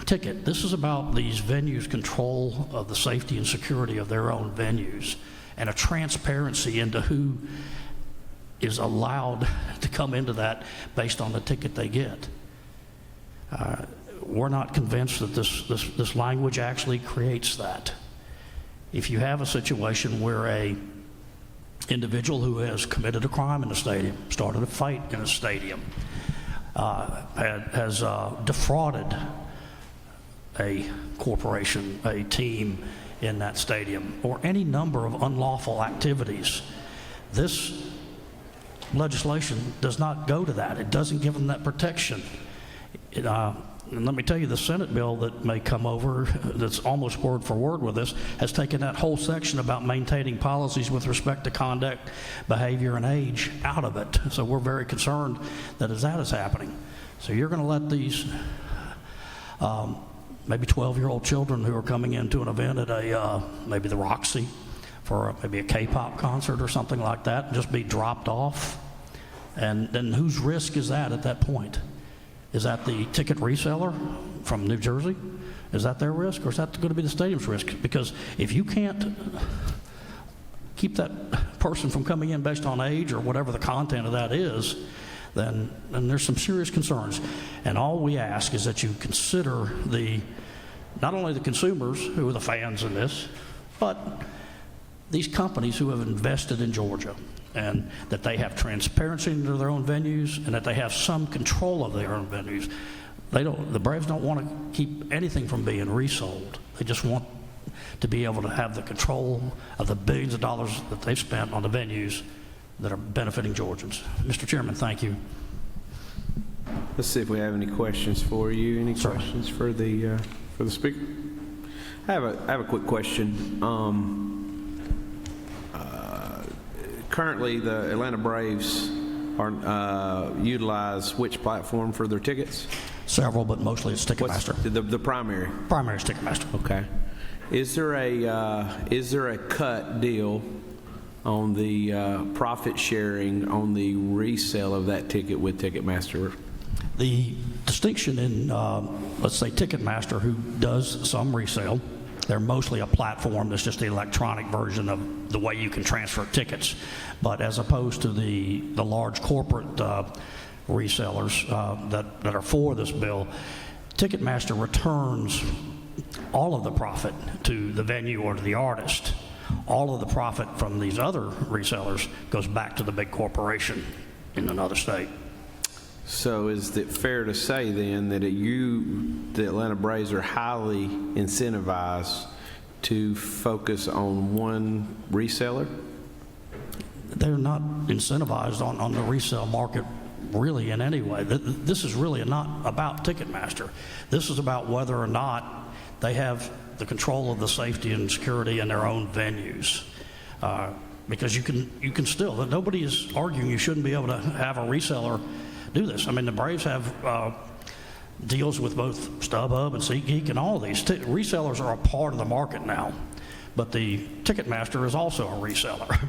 ticket. This is about these venues' control of the safety and security of their own venues and a transparency into who is allowed to come into that based on the ticket they get. We're not convinced that this language actually creates that. If you have a situation where a individual who has committed a crime in a stadium, started a fight in a stadium, has defrauded a corporation, a team in that stadium, or any number of unlawful activities, this legislation does not go to that. It doesn't give them that protection. And let me tell you, the Senate bill that may come over, that's almost word for word with this, has taken that whole section about maintaining policies with respect to conduct, behavior, and age out of it. So we're very concerned that as that is happening. So you're going to let these maybe 12-year-old children who are coming into an event at maybe the Roxy for maybe a K-pop concert or something like that, just be dropped off? And then whose risk is that at that point? Is that the ticket reseller from New Jersey? Is that their risk, or is that going to be the stadium's risk? Because if you can't keep that person from coming in based on age or whatever the content of that is, then there's some serious concerns. And all we ask is that you consider not only the consumers who are the fans in this, but these companies who have invested in Georgia, and that they have transparency into their own venues, and that they have some control of their own venues. The Braves don't want to keep anything from being resold. They just want to be able to have the control of the billions of dollars that they've spent on the venues that are benefiting Georgians. Mr. Chairman, thank you. Let's see if we have any questions for you. Any questions for the speaker? I have a quick question. Currently, the Atlanta Braves utilize which platform for their tickets? Several, but mostly it's Ticketmaster. The primary? Primary is Ticketmaster. Okay. Is there a cut deal on the profit sharing on the resale of that ticket with Ticketmaster? The distinction in, let's say, Ticketmaster, who does some resale, they're mostly a platform that's just the electronic version of the way you can transfer tickets. But as opposed to the large corporate resellers that are for this bill, Ticketmaster returns all of the profit to the venue or to the artist. All of the profit from these other resellers goes back to the big corporation in another state. So is it fair to say then that the Atlanta Braves are highly incentivized to focus on one reseller? They're not incentivized on the resale market really in any way. This is really not about Ticketmaster. This is about whether or not they have the control of the safety and security in their own venues. Because you can still, nobody is arguing you shouldn't be able to have a reseller do this. I mean, the Braves have deals with both StubHub and SeatGeek and all of these. Resellers are a part of the market now, but the Ticketmaster is also a reseller.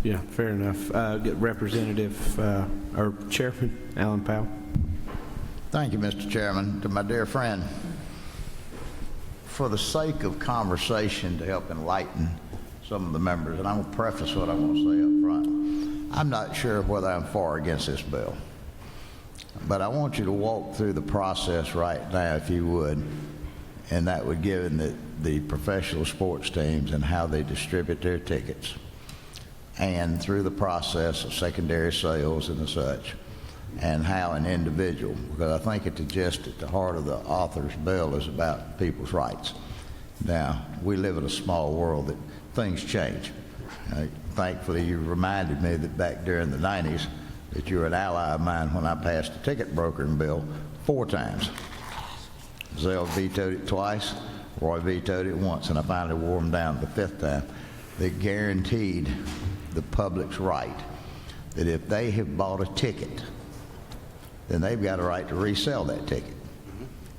Yeah, fair enough. Get Representative or Chairman Alan Powell. Thank you, Mr. Chairman. To my dear friend, for the sake of conversation to help enlighten some of the members, and I'm going to preface what I want to say up front, I'm not sure whether I'm for or against this bill. But I want you to walk through the process right now, if you would, and that would give the professional sports teams and how they distribute their tickets, and through the process of secondary sales and such, and how an individual, because I think at the heart of the author's bill is about people's rights. Now, we live in a small world that things change. Thankfully, you reminded me that back during the 90s that you were an ally of mine when I passed a ticket brokering bill 4 times. Zell vetoed it twice, Roy vetoed it once, and I finally wore him down the 5th time. that guaranteed the public's right that if they have bought a ticket, then they've got a right to resell that ticket.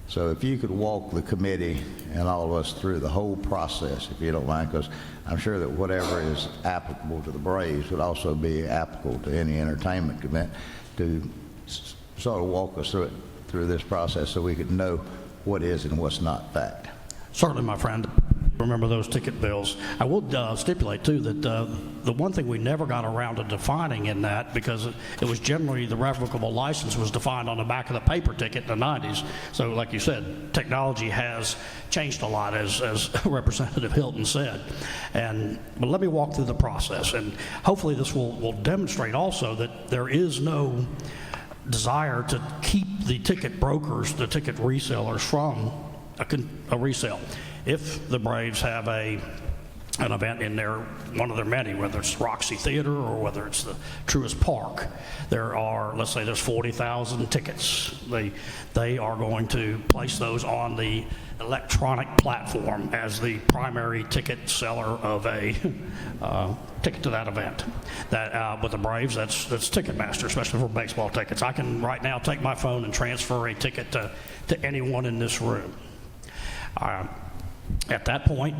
So if you could walk the committee and all of us through the whole process, if you don't mind, because I'm sure that whatever is applicable to the Braves would also be applicable to any entertainment event, to sort of walk us through this process so we could know what is and what's not fact. Certainly, my friend. Remember those ticket bills. I will stipulate, too, that the one thing we never got around to defining in that, because it was generally the revocable license was defined on the back of the paper ticket in the 90s. So, like you said, technology has changed a lot, as Representative Hilton said. But let me walk through the process, and hopefully this will demonstrate also that there is no desire to keep the ticket brokers, the ticket resellers, from a resale. If the Braves have an event in one of their many, whether it's Roxy Theater or whether it's the Truist Park, there are, let's say there's 40,000 tickets. They are going to place those on the electronic platform as the primary ticket seller of a ticket to that event. That with the Braves, that's Ticketmaster, especially for baseball tickets. I can right now take my phone and transfer a ticket to anyone in this room. At that point,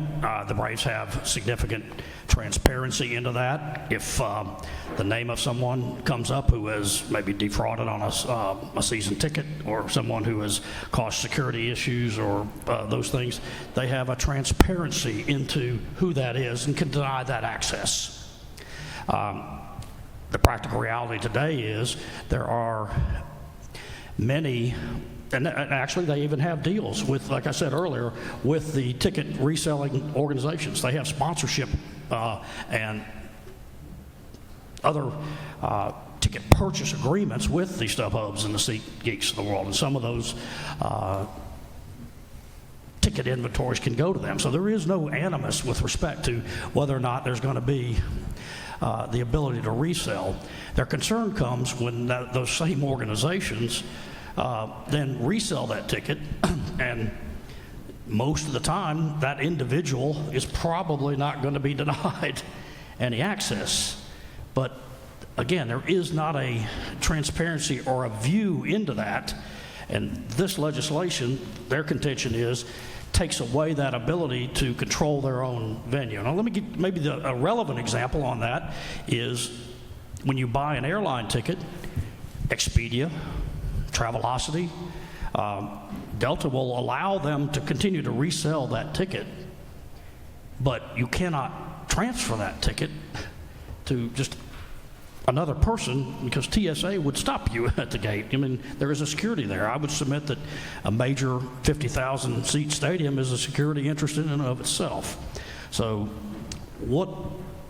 the Braves have significant transparency into that. If the name of someone comes up who has maybe defrauded on a season ticket, or someone who has caused security issues or those things, they have a transparency into who that is and can deny that access. The practical reality today is there are many. And actually, they even have deals with, like I said earlier, with the ticket reselling organizations. They have sponsorship and other ticket purchase agreements with the StubHubs and the SeatGeeks of the world. And some of those ticket inventories can go to them. So there is no animus with respect to whether or not there's going to be the ability to resell. Their concern comes when those same organizations then resell that ticket, and most of the time that individual is probably not going to be denied any access. But again, there is not a transparency or a view into that, and this legislation, their contention is, takes away that ability to control their own venue. Now let me give maybe a relevant example on that is when you buy an airline ticket, Expedia, Travelocity, Delta will allow them to continue to resell that ticket, but you cannot transfer that ticket to just another person because TSA would stop you at the gate. I mean, there is a security there. I would submit that a major 50,000 seat stadium is a security interest in and of itself. So what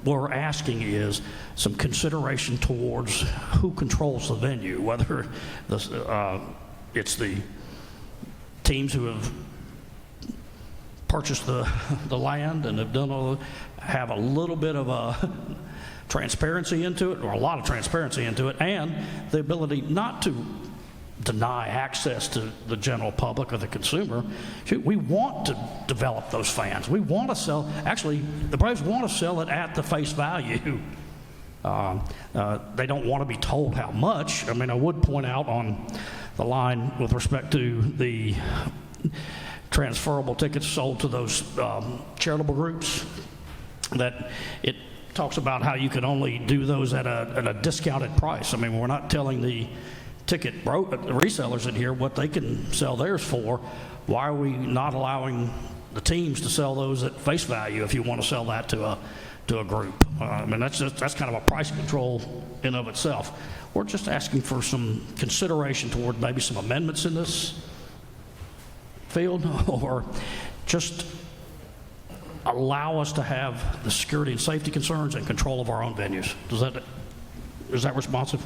we're asking is some consideration towards who controls the venue, whether it's the teams who have purchased the land and have done all, have a little bit of a transparency into it, or a lot of transparency into it, and the ability not to deny access to the general public or the consumer. We want to develop those fans. We want to sell, actually, the Braves want to sell it at the face value. They don't want to be told how much. I mean, I would point out on the line with respect to the transferable tickets sold to those charitable groups, that it talks about how you can only do those at a discounted price. I mean, we're not telling the ticket resellers in here what they can sell theirs for. Why are we not allowing the teams to sell those at face value if you want to sell that to a group? I mean, that's kind of a price control in of itself. We're just asking for some consideration toward maybe some amendments in this field, or just allow us to have the security and safety concerns and control of our own venues. Is that responsive?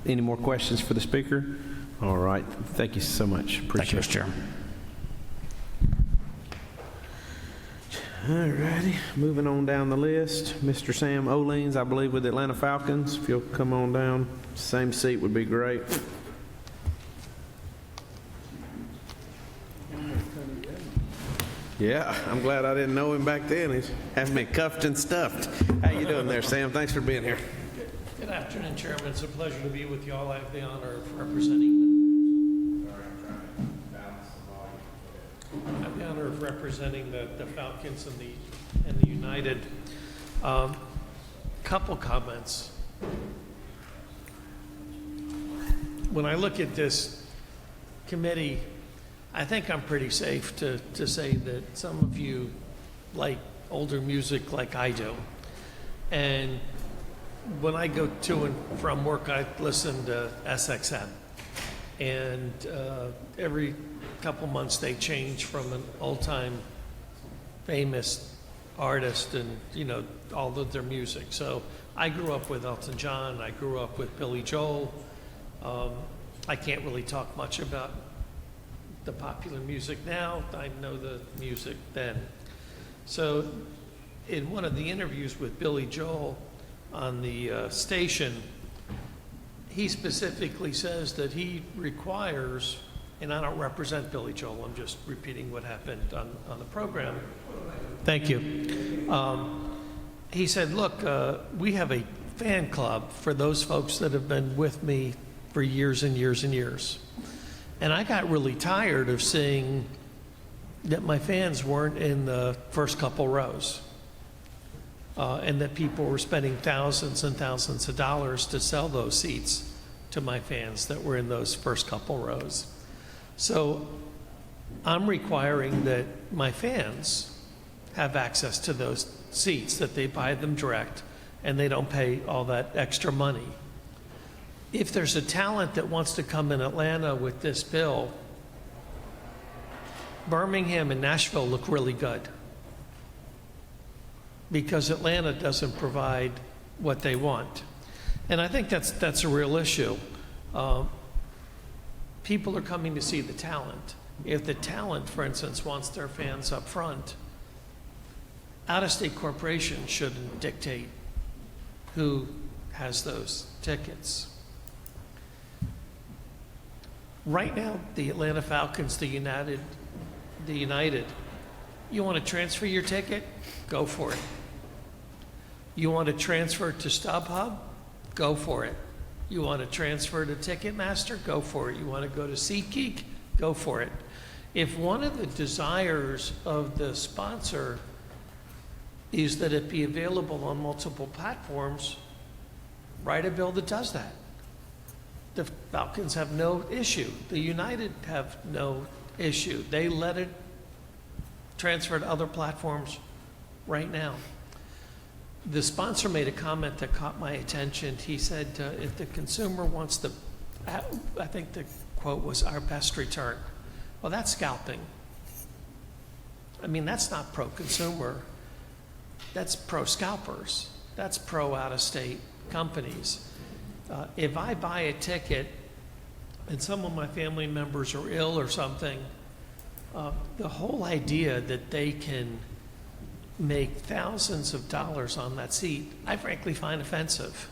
Any more questions for the speaker? All right. Thank you so much. Thank you, Mr. Chairman. All righty. Moving on down the list. Mr. Sam Oleans, I believe, with the Atlanta Falcons. If you'll come on down. Same seat would be great. Yeah, I'm glad I didn't know him back then. He's having me cuffed and stuffed. How you doing there, Sam? Thanks for being here. Good afternoon, Chairman. It's a pleasure to be with you all. I have the honor of representing the Falcons and the United. Couple comments. When I look at this committee, I think I'm pretty safe to say that some of you like older music like I do. And when I go to and from work, I listen to SXM. And every couple months they change from an old-time famous artist and, you know, all of their music. So I grew up with Elton John. I grew up with Billy Joel. I can't really talk much about the popular music now. I know the music then. So in one of the interviews with Billy Joel on the station, he specifically says that he requires, and I don't represent Billy Joel, I'm just repeating what happened on the program. Thank you. He said, look, we have a fan club for those folks that have been with me for years and years and years. And I got really tired of seeing that my fans weren't in the first couple rows. And that people were spending thousands and thousands of dollars to sell those seats to my fans that were in those first couple rows. So I'm requiring that my fans have access to those seats, that they buy them direct and they don't pay all that extra money. If there's a talent that wants to come in Atlanta with this bill, Birmingham and Nashville look really good because Atlanta doesn't provide what they want. And I think that's a real issue. People are coming to see the talent. If the talent, for instance, wants their fans up front, out-of-state corporations shouldn't dictate who has those tickets. Right now, the Atlanta Falcons, the United, you want to transfer your ticket? Go for it. You want to transfer to StubHub? Go for it. You want to transfer to Ticketmaster? Go for it. You want to go to SeatGeek? Go for it. If one of the desires of the sponsor is that it be available on multiple platforms, write a bill that does that. The Falcons have no issue. The United have no issue. They let it transfer to other platforms right now. The sponsor made a comment that caught my attention. He said, if the consumer wants the, I think the quote was, our best return. Well, that's scalping. I mean, that's not pro-consumer. That's pro-scalpers. That's pro-out-of-state companies. If I buy a ticket and some of my family members are ill or something, the whole idea that they can make thousands of dollars on that seat, I frankly find offensive.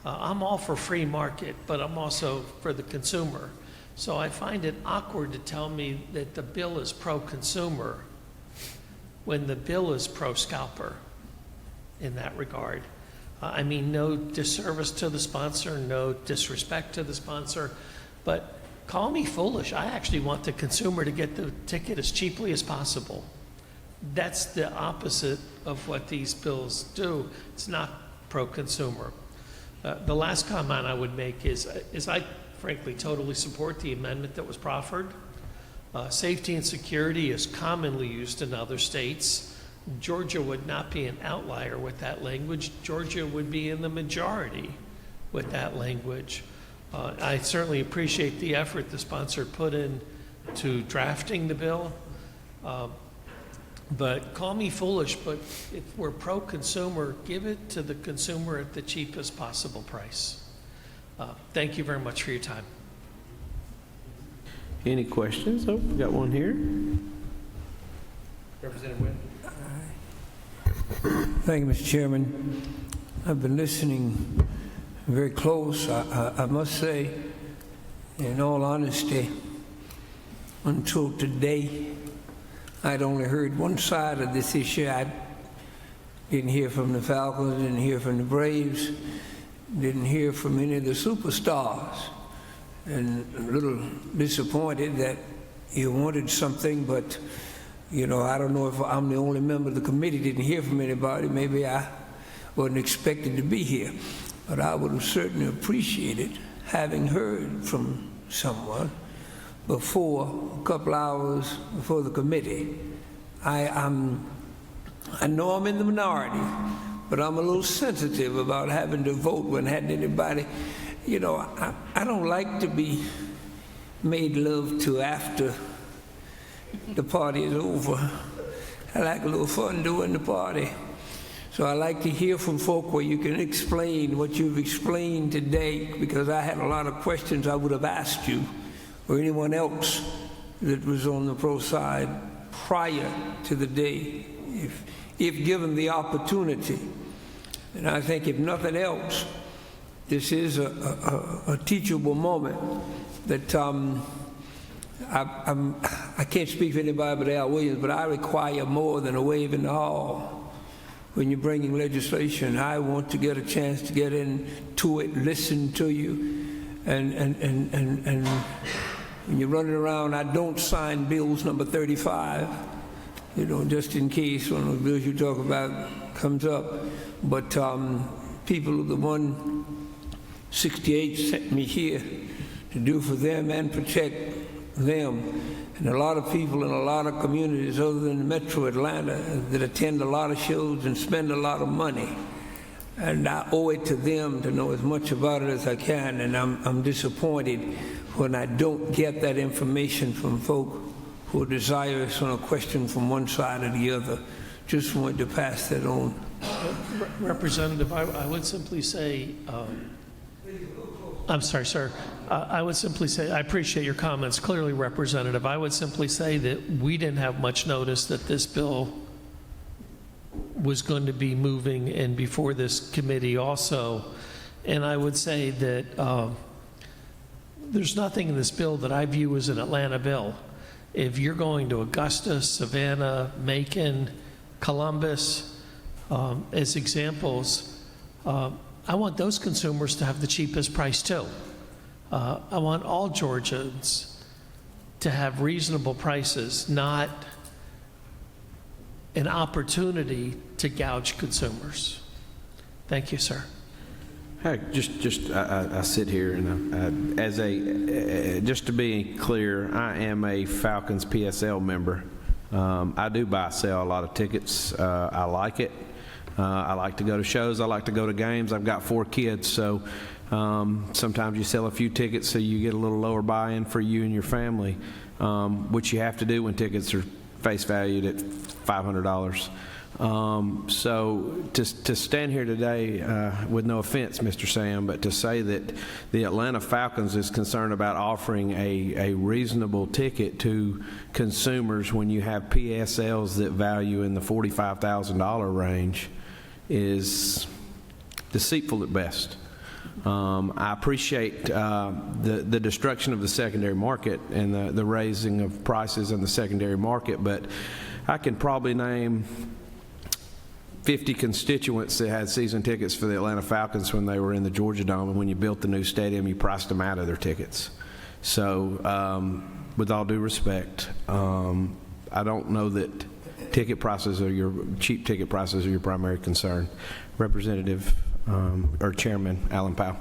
I'm all for free market, but I'm also for the consumer. So I find it awkward to tell me that the bill is pro-consumer when the bill is pro-scalper in that regard. I mean, no disservice to the sponsor, no disrespect to the sponsor, but call me foolish. I actually want the consumer to get the ticket as cheaply as possible. That's the opposite of what these bills do. It's not pro-consumer. The last comment I would make is I frankly totally support the amendment that was proffered. Safety and security is commonly used in other states. Georgia would not be an outlier with that language. Georgia would be in the majority with that language. I certainly appreciate the effort the sponsor put in to drafting the bill. But call me foolish, but if we're pro-consumer, give it to the consumer at the cheapest possible price. Thank you very much for your time. Any questions? Oh, we got one here. Representative Wynn. Thank you, Mr. Chairman. I've been listening very close. I must say, in all honesty, until today, I'd only heard one side of this issue. I didn't hear from the Falcons, didn't hear from the Braves, didn't hear from any of the superstars. And a little disappointed that you wanted something, but, you know, I don't know if I'm the only member of the committee didn't hear from anybody. Maybe I wasn't expected to be here. But I would have certainly appreciated having heard from someone before, a couple hours before the committee. I know I'm in the minority, but I'm a little sensitive about having to vote when hadn't anybody. You know, I don't like to be made love to after the party is over. I like a little fun during the party. So I like to hear from folk where you can explain what you've explained today, because I had a lot of questions I would have asked you or anyone else that was on the pro side prior to the day, if given the opportunity. And I think if nothing else, this is a teachable moment that I can't speak for anybody but Al Williams, but I require more than a wave in the hall. When you're bringing legislation, I want to get a chance to get into it, listen to you, and when you're running around, I don't sign bills number 35, you know, just in case one of the bills you talk about comes up. But people of the 168 sent me here to do for them and protect them. And a lot of people in a lot of communities other than Metro Atlanta that attend a lot of shows and spend a lot of money. And I owe it to them to know as much about it as I can, and I'm disappointed when I don't get that information from folk who are desirous on a question from one side or the other. Just wanted to pass that on. Representative, I would simply say, I'm sorry, sir. I would simply say, I appreciate your comments, clearly, Representative. I would simply say that we didn't have much notice that this bill was going to be moving and before this committee also. And I would say that there's nothing in this bill that I view as an Atlanta bill. If you're going to Augusta, Savannah, Macon, Columbus, as examples, I want those consumers to have the cheapest price too. I want all Georgians to have reasonable prices, not an opportunity to gouge consumers. Thank you, sir. Hey, I sit here and just to be clear, I am a Falcons PSL member. I do buy, sell a lot of tickets. I like it. I like to go to shows. I like to go to games. I've got 4 kids, so sometimes you sell a few tickets so you get a little lower buy-in for you and your family, which you have to do when tickets are face valued at $500. So to stand here today, with no offense, Mr. Sam, but to say that the Atlanta Falcons is concerned about offering a reasonable ticket to consumers when you have PSLs that value in the $45,000 range is deceitful at best. I appreciate the destruction of the secondary market and the raising of prices in the secondary market, but I can probably name 50 constituents that had season tickets for the Atlanta Falcons when they were in the Georgia Dome, and when you built the new stadium, you priced them out of their tickets. So with all due respect, I don't know that cheap ticket prices are your primary concern. Representative or Chairman Alan Powell.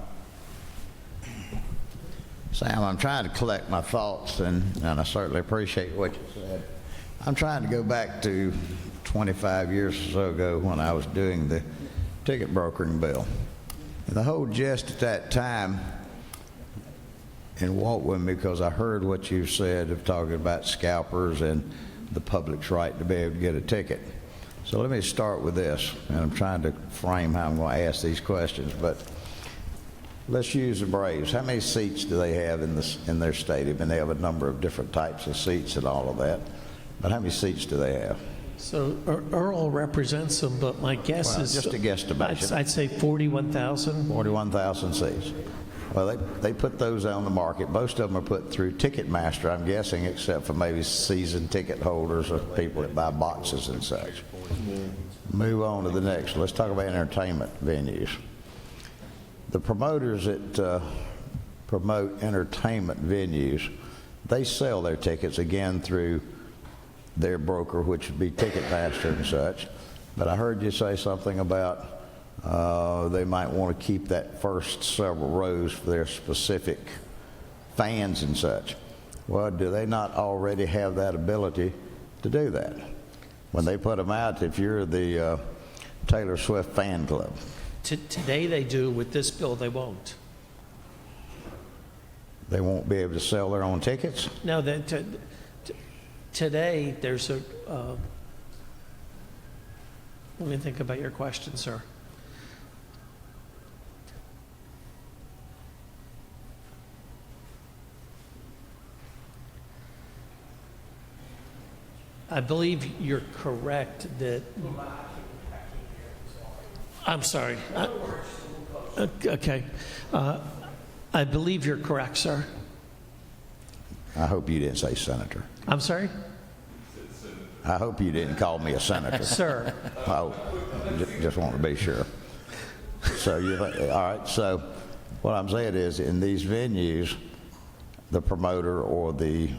Sam, I'm trying to collect my thoughts, and I certainly appreciate what you said. I'm trying to go back to 25 years or so ago when I was doing the ticket brokering bill. And the whole gist at that time, and walk with me because I heard what you said of talking about scalpers and the public's right to be able to get a ticket. So let me start with this, and I'm trying to frame how I'm going to ask these questions, but let's use the Braves. How many seats do they have in their stadium? And they have a number of different types of seats and all of that. But how many seats do they have? So Earl represents them, but my guess is just a guesstimation. I'd say 41,000. 41,000 seats. Well, they put those on the market. Most of them are put through Ticketmaster, I'm guessing, except for maybe season ticket holders or people that buy boxes and such. Move on to the next. Let's talk about entertainment venues. The promoters that promote entertainment venues, they sell their tickets again through their broker, which would be Ticketmaster and such. But I heard you say something about they might want to keep that first several rows for their specific fans and such. Well, do they not already have that ability to do that? When they put them out, if you're the Taylor Swift fan club. Today they do. With this bill, they won't. They won't be able to sell their own tickets? No, today there's a, let me think about your question, sir. I believe you're correct that, I'm sorry. Okay. I believe you're correct, sir. I hope you didn't say senator. I'm sorry? I hope you didn't call me a senator. Sir. Oh, just want to be sure. So all right, so what I'm saying is in these venues, the promoter or the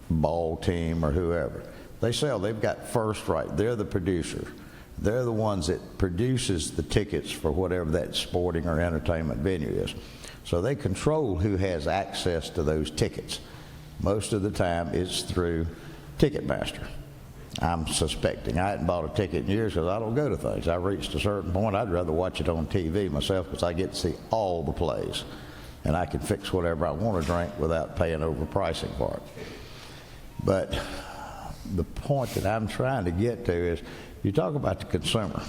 ball team or whoever, they've got first right. They're the producer. They're the ones that produces the tickets for whatever that sporting or entertainment venue is. So they control who has access to those tickets. Most of the time it's through Ticketmaster. I'm suspecting. I hadn't bought a ticket in years because I don't go to things. I reached a certain point, I'd rather watch it on TV myself because I get to see all the plays. And I can fix whatever I want to drink without paying overpricing for it. But the point that I'm trying to get to is, you talk about the consumer,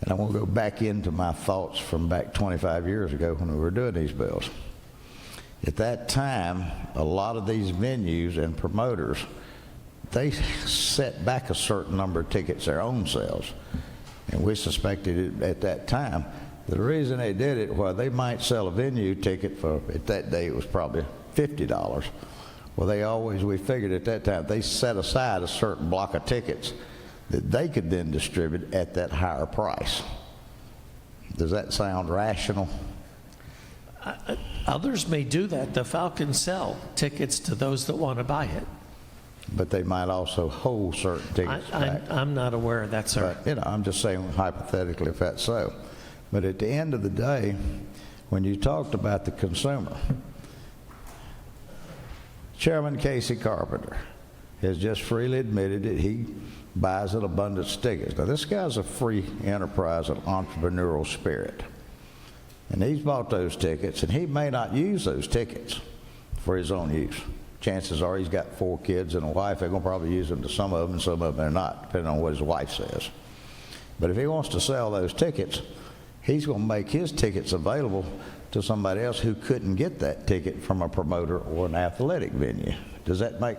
and I want to go back into my thoughts from back 25 years ago when we were doing these bills. At that time, a lot of these venues and promoters, they set back a certain number of tickets their own selves, and we suspected it at that time. The reason they did it, well, they might sell a venue ticket for, at that day it was probably $50. Well, we figured at that time, they set aside a certain block of tickets that they could then distribute at that higher price. Does that sound rational? Others may do that. The Falcons sell tickets to those that want to buy it. But they might also hold certain tickets back. I'm not aware of that, sir. But, I'm just saying hypothetically if that's so. But at the end of the day, when you talked about the consumer, Chairman Casey Carpenter has just freely admitted that he buys an abundance of tickets. Now, this guy's a free enterprise, an entrepreneurial spirit. And he's bought those tickets, and he may not use those tickets for his own use. Chances are he's got 4 kids and a wife. They're going to probably use them to some of them, and some of them they're not, depending on what his wife says. But if he wants to sell those tickets, he's going to make his tickets available to somebody else who couldn't get that ticket from a promoter or an athletic venue. Does that make...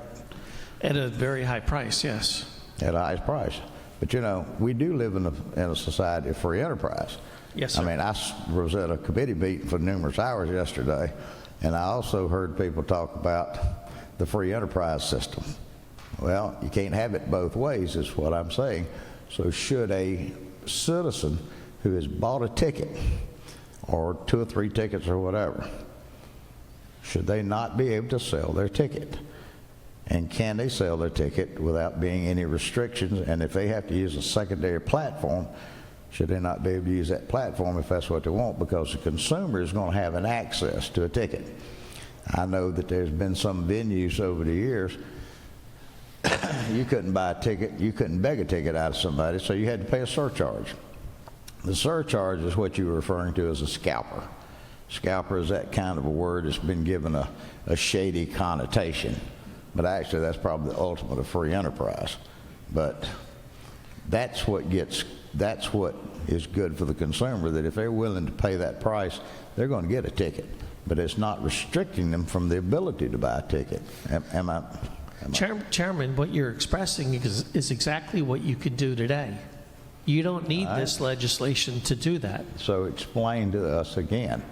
At a very high price, yes. At a high price. But, we do live in a society of free enterprise. Yes, sir. I mean, I was at a committee meeting for numerous hours yesterday, and I also heard people talk about the free enterprise system. Well, you can't have it both ways, is what I'm saying. So should a citizen who has bought a ticket, or 2 or 3 tickets or whatever, should they not be able to sell their ticket? And can they sell their ticket without being any restrictions? And if they have to use a secondary platform, should they not be able to use that platform if that's what they want? Because the consumer is going to have an access to a ticket. I know that there's been some venues over the years, you couldn't buy a ticket, you couldn't beg a ticket out of somebody, so you had to pay a surcharge. The surcharge is what you were referring to as a scalper. Scalper is that kind of a word that's been given a shady connotation. But actually, that's probably the ultimate of free enterprise. But that's what is good for the consumer, that if they're willing to pay that price, they're going to get a ticket. But it's not restricting them from the ability to buy a ticket. Chairman, what you're expressing is exactly what you could do today. You don't need this legislation to do that. So explain to us again,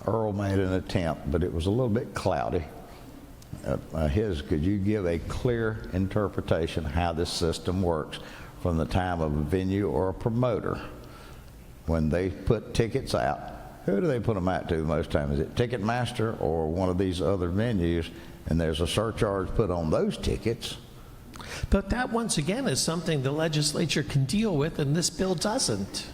Earl made an attempt, but it was a little bit cloudy. Could you give a clear interpretation how this system works from the time of a venue or a promoter? When they put tickets out, who do they put them out to most times? Is it Ticketmaster or one of these other venues? And there's a surcharge put on those tickets. But that, once again, is something the legislature can deal with, and this bill doesn't.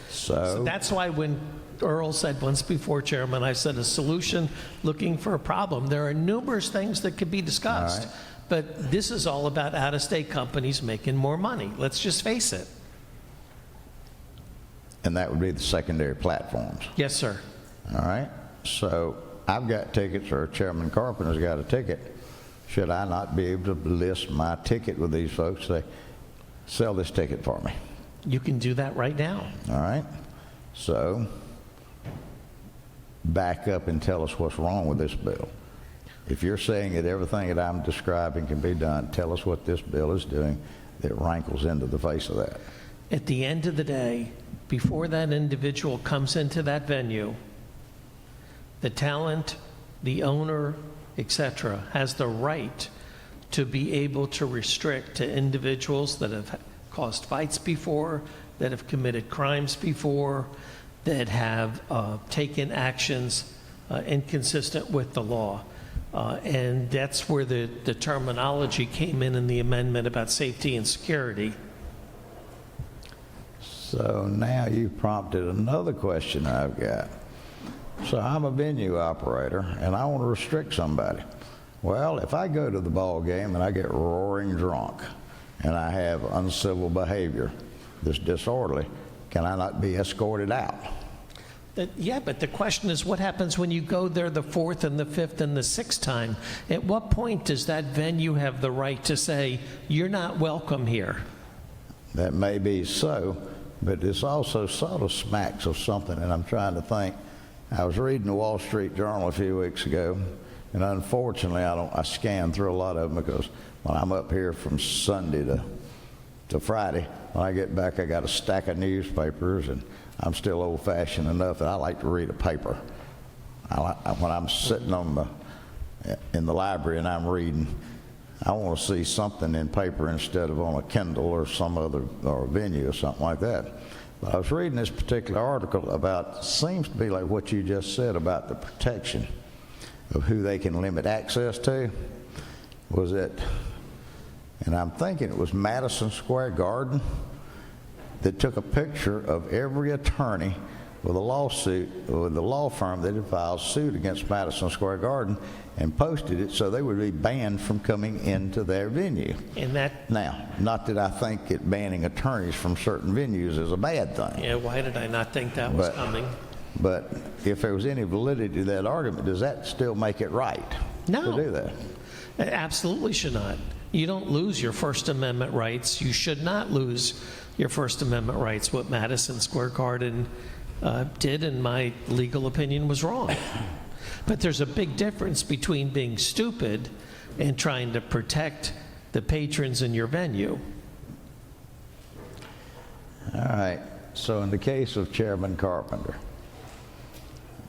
So that's why when Earl said once before, Chairman, I said a solution looking for a problem. There are numerous things that could be discussed, All right. but this is all about out-of-state companies making more money. Let's just face it. And that would be the secondary platforms. Yes, sir. All right. So I've got tickets, or Chairman Carpenter's got a ticket. Should I not be able to list my ticket with these folks? Say, sell this ticket for me. You can do that right now. All right. So back up and tell us what's wrong with this bill. If you're saying that everything that I'm describing can be done, tell us what this bill is doing that rankles into the face of that. At the end of the day, before that individual comes into that venue, the talent, the owner, etc., has the right to be able to restrict to individuals that have caused fights before, that have committed crimes before, that have taken actions inconsistent with the law. And that's where the terminology came in the amendment about safety and security. So now you prompted another question I've got. So I'm a venue operator and I want to restrict somebody. Well, if I go to the ball game and I get roaring drunk and I have uncivil behavior that's disorderly, can I not be escorted out? Yeah, but the question is, what happens when you go there the fourth and the fifth and the sixth time? At what point does that venue have the right to say, you're not welcome here? That may be so, but this also sort of smacks of something, and I'm trying to think. I was reading the Wall Street Journal a few weeks ago, and unfortunately I scan through a lot of them because when I'm up here from Sunday to Friday, when I get back I got a stack of newspapers, and I'm still old-fashioned enough that I like to read a paper. When I'm sitting in the library and I'm reading, I want to see something in paper instead of on a Kindle or some other or venue or something like that. But I was reading this particular article about, seems to be like what you just said about the protection of who they can limit access to. Was it, and I'm thinking it was Madison Square Garden, that took a picture of every attorney with a lawsuit, with the law firm that had filed suit against Madison Square Garden, and posted it so they would be banned from coming into their venue. And that, now, not that I think that banning attorneys from certain venues is a bad thing. yeah, why did I not think that was coming? But if there was any validity to that argument, does that still make it right No. to do that? It absolutely should not. You don't lose your First Amendment rights. You should not lose your First Amendment rights. What Madison Square Garden did, in my legal opinion, was wrong. But there's a big difference between being stupid and trying to protect the patrons in your venue. All right. So in the case of Chairman Carpenter,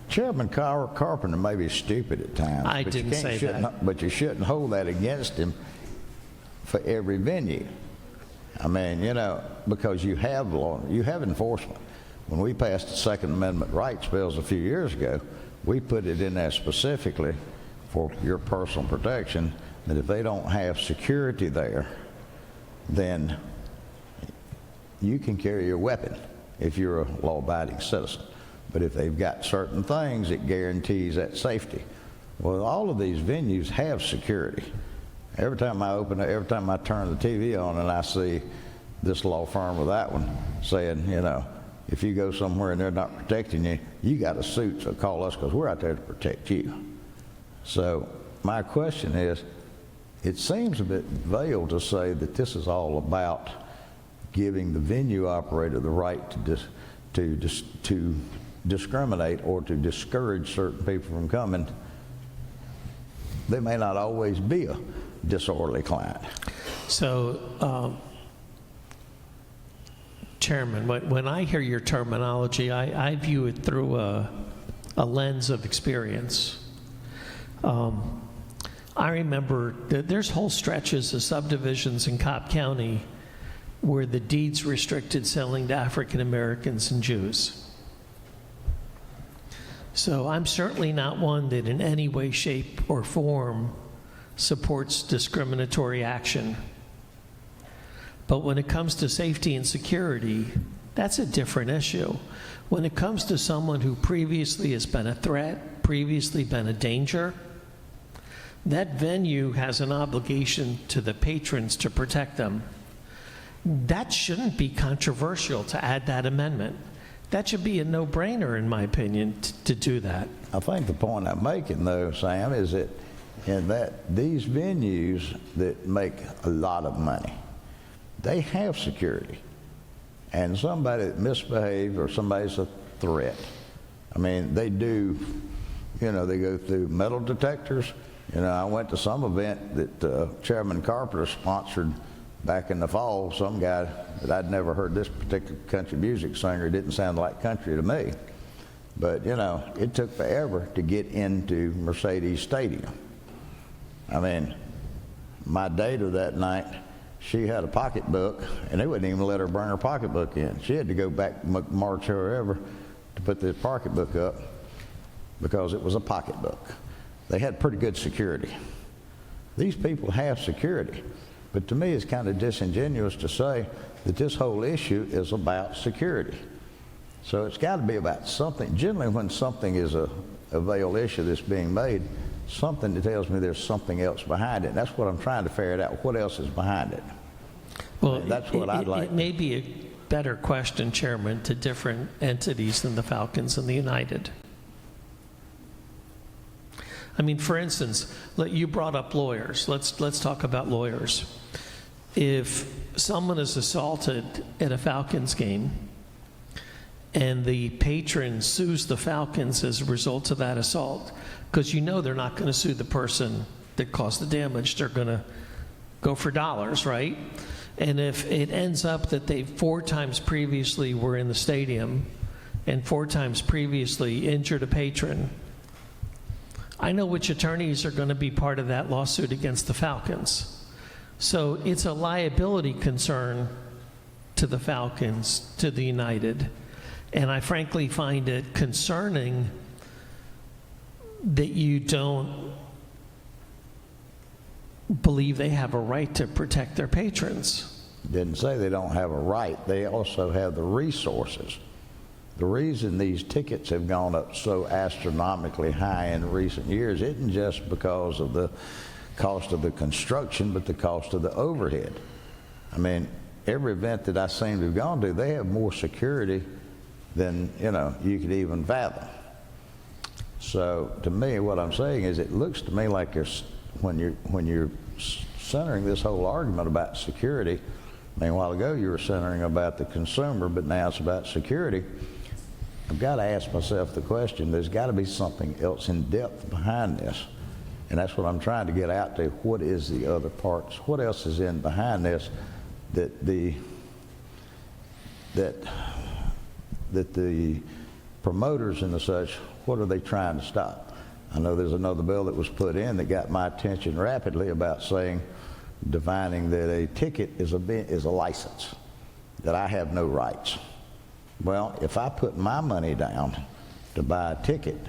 Chairman Carpenter may be stupid at times. I but didn't say that. But you shouldn't hold that against him for every venue. I mean, you know, because you have law, you have enforcement. When we passed the Second Amendment rights bills a few years ago, we put it in there specifically for your personal protection that if they don't have security there, then you can carry your weapon if you're a law-abiding citizen. But if they've got certain things, it guarantees that safety. Well, all of these venues have security. Every time I turn the TV on and I see this law firm or that one saying, you know, if you go somewhere and they're not protecting you, you got a suit, so call us because we're out there to protect you. So my question is, it seems a bit veiled to say that this is all about giving the venue operator the right to discriminate or to discourage certain people from coming. They may not always be a disorderly client. So, Chairman, when I hear your terminology, I view it through a a lens of experience. I remember that there's whole stretches of subdivisions in Cobb County where the deeds restricted selling to African Americans and Jews. So I'm certainly not one that in any way, shape, or form supports discriminatory action. But when it comes to safety and security, that's a different issue. When it comes to someone who previously has been a threat, previously been a danger, that venue has an obligation to the patrons to protect them. That shouldn't be controversial to add that amendment. That should be a no-brainer, in my opinion, to do that. I think the point I'm making, though, Sam, is that in that these venues that make a lot of money, they have security. And somebody that misbehaves or somebody's a threat, I mean, they do, you know, they go through metal detectors. You know, I went to some event that Chairman Carpenter sponsored back in the fall. Some guy that I'd never heard this particular country music singer, didn't sound like country to me. But, you know, it took forever to get into Mercedes Stadium. I mean, my data that night, she had a pocketbook, and they wouldn't even let her bring her pocketbook in. She had to go back March or wherever to put this pocketbook up because it was a pocketbook. They had pretty good security. These people have security. But to me, it's kind of disingenuous to say that this whole issue is about security. So it's got to be about something. Generally, when something is a veiled issue that's being made, something that tells me there's something else behind it. That's what I'm trying to ferret out. What else is behind it? Well, that's what I'd like. It may be a better question, Chairman, to different entities than the Falcons and the United. I mean, for instance, you brought up lawyers. Let's talk about lawyers. If someone is assaulted at a Falcons game and the patron sues the Falcons as a result of that assault, because you know they're not going to sue the person that caused the damage, they're going to go for dollars, right? And if it ends up that they 4 times previously were in the stadium and 4 times previously injured a patron, I know which attorneys are going to be part of that lawsuit against the Falcons. So it's a liability concern to the Falcons, to the United. And I frankly find it concerning that you don't believe they have a right to protect their patrons. Didn't say they don't have a right. They also have the resources. The reason these tickets have gone up so astronomically high in recent years isn't just because of the cost of the construction, but the cost of the overhead. I mean, every event that I seem to have gone to, they have more security than, you know, you could even fathom. So to me, what I'm saying is it looks to me like when you're centering this whole argument about security, I mean, a while ago you were centering about the consumer, but now it's about security. I've got to ask myself the question, there's got to be something else in depth behind this. And that's what I'm trying to get out to. What is the other parts? What else is in behind this that the promoters and the such, what are they trying to stop? I know there's another bill that was put in that got my attention rapidly about saying, defining that a ticket is a license, that I have no rights. Well, if I put my money down to buy a ticket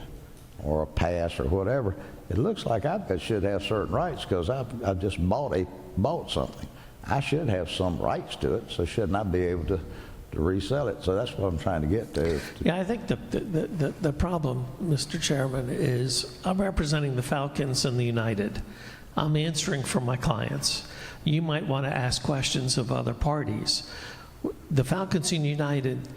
or a pass or whatever, it looks like I should have certain rights because I've just bought something. I should have some rights to it, so shouldn't I be able to resell it? So that's what I'm trying to get to. Yeah, I think the problem, Mr. Chairman, is I'm representing the Falcons and the United. I'm answering for my clients. You might want to ask questions of other parties. The Falcons and United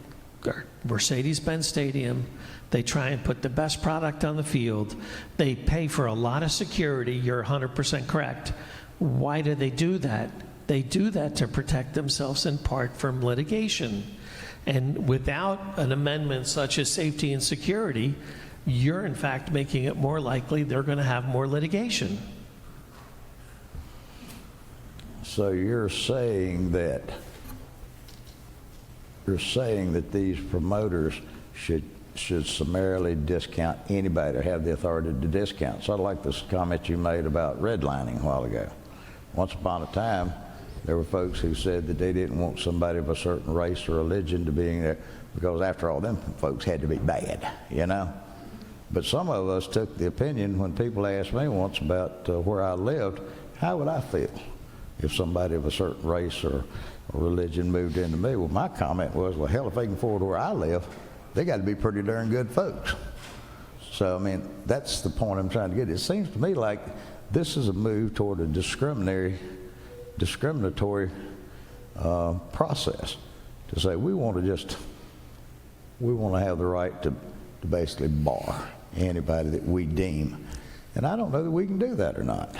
are Mercedes-Benz Stadium. They try and put the best product on the field. They pay for a lot of security. You're 100% correct. Why do they do that? They do that to protect themselves in part from litigation. And without an amendment such as safety and security, you're in fact making it more likely they're going to have more litigation. So you're saying that these promoters should should summarily discount anybody or have the authority to discount. So I like this comment you made about redlining a while ago. Once upon a time, there were folks who said that they didn't want somebody of a certain race or religion to be in there because, after all, them folks had to be bad, you know? But some of us took the opinion when people asked me once about where I lived, how would I feel if somebody of a certain race or religion moved into me? Well, my comment was, well, hell, if they can afford where I live, they got to be pretty darn good folks. So, I mean, that's the point I'm trying to get. It seems to me like this is a move toward a discriminatory process to say we want to have the right to basically bar anybody that we deem. And I don't know that we can do that or not.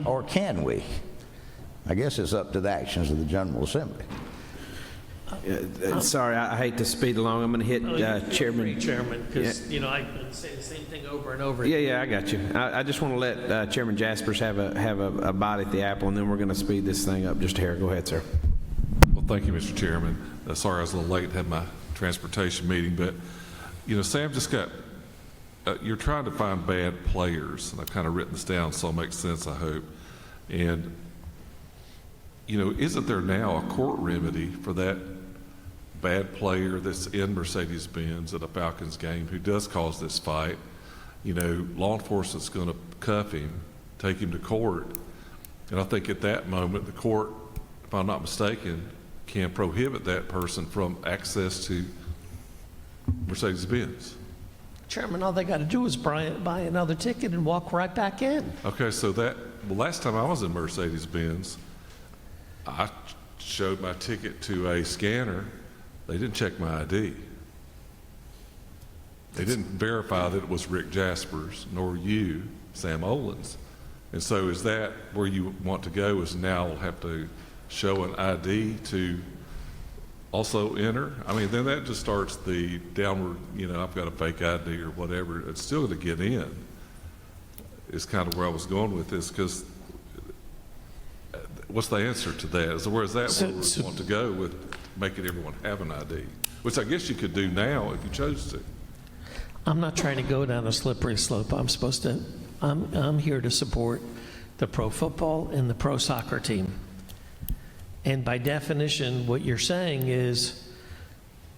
Or can we? I guess it's up to the actions of the General Assembly. Sorry, I hate to speed along. I'm going to hit Chairman. Because, I've been saying the same thing over and over. Yeah, I got you. I just want to let Chairman Jaspers have a bite at the apple, and then we're going to speed this thing up just a hair. Go ahead, sir. Well, thank you, Mr. Chairman. Sorry I was a little late, had my transportation meeting, but, Sam just got, you're trying to find bad players, and I've kind of written this down so it makes sense, I hope. And, isn't there now a court remedy for that bad player that's in Mercedes-Benz at a Falcons game who does cause this fight? Law enforcement's going to cuff him, take him to court, and I think at that moment the court, if I'm not mistaken, can prohibit that person from access to Mercedes-Benz. Chairman, all they got to do is buy another ticket and walk right back in. Okay, so last time I was in Mercedes-Benz, I showed my ticket to a scanner. They didn't check my ID. They didn't verify that it was Rick Jaspers, nor you, Sam Olens. And so is that where you want to go, is now we'll have to show an ID to also enter? I mean, then that just starts the downward, I've got a fake ID or whatever. It's still going to get in, is kind of where I was going with this, because what's the answer to that? Where is that where we want to go with making everyone have an ID? Which I guess you could do now if you chose to. I'm not trying to go down a slippery slope. I'm here to support the pro football and the pro soccer team. And by definition, what you're saying is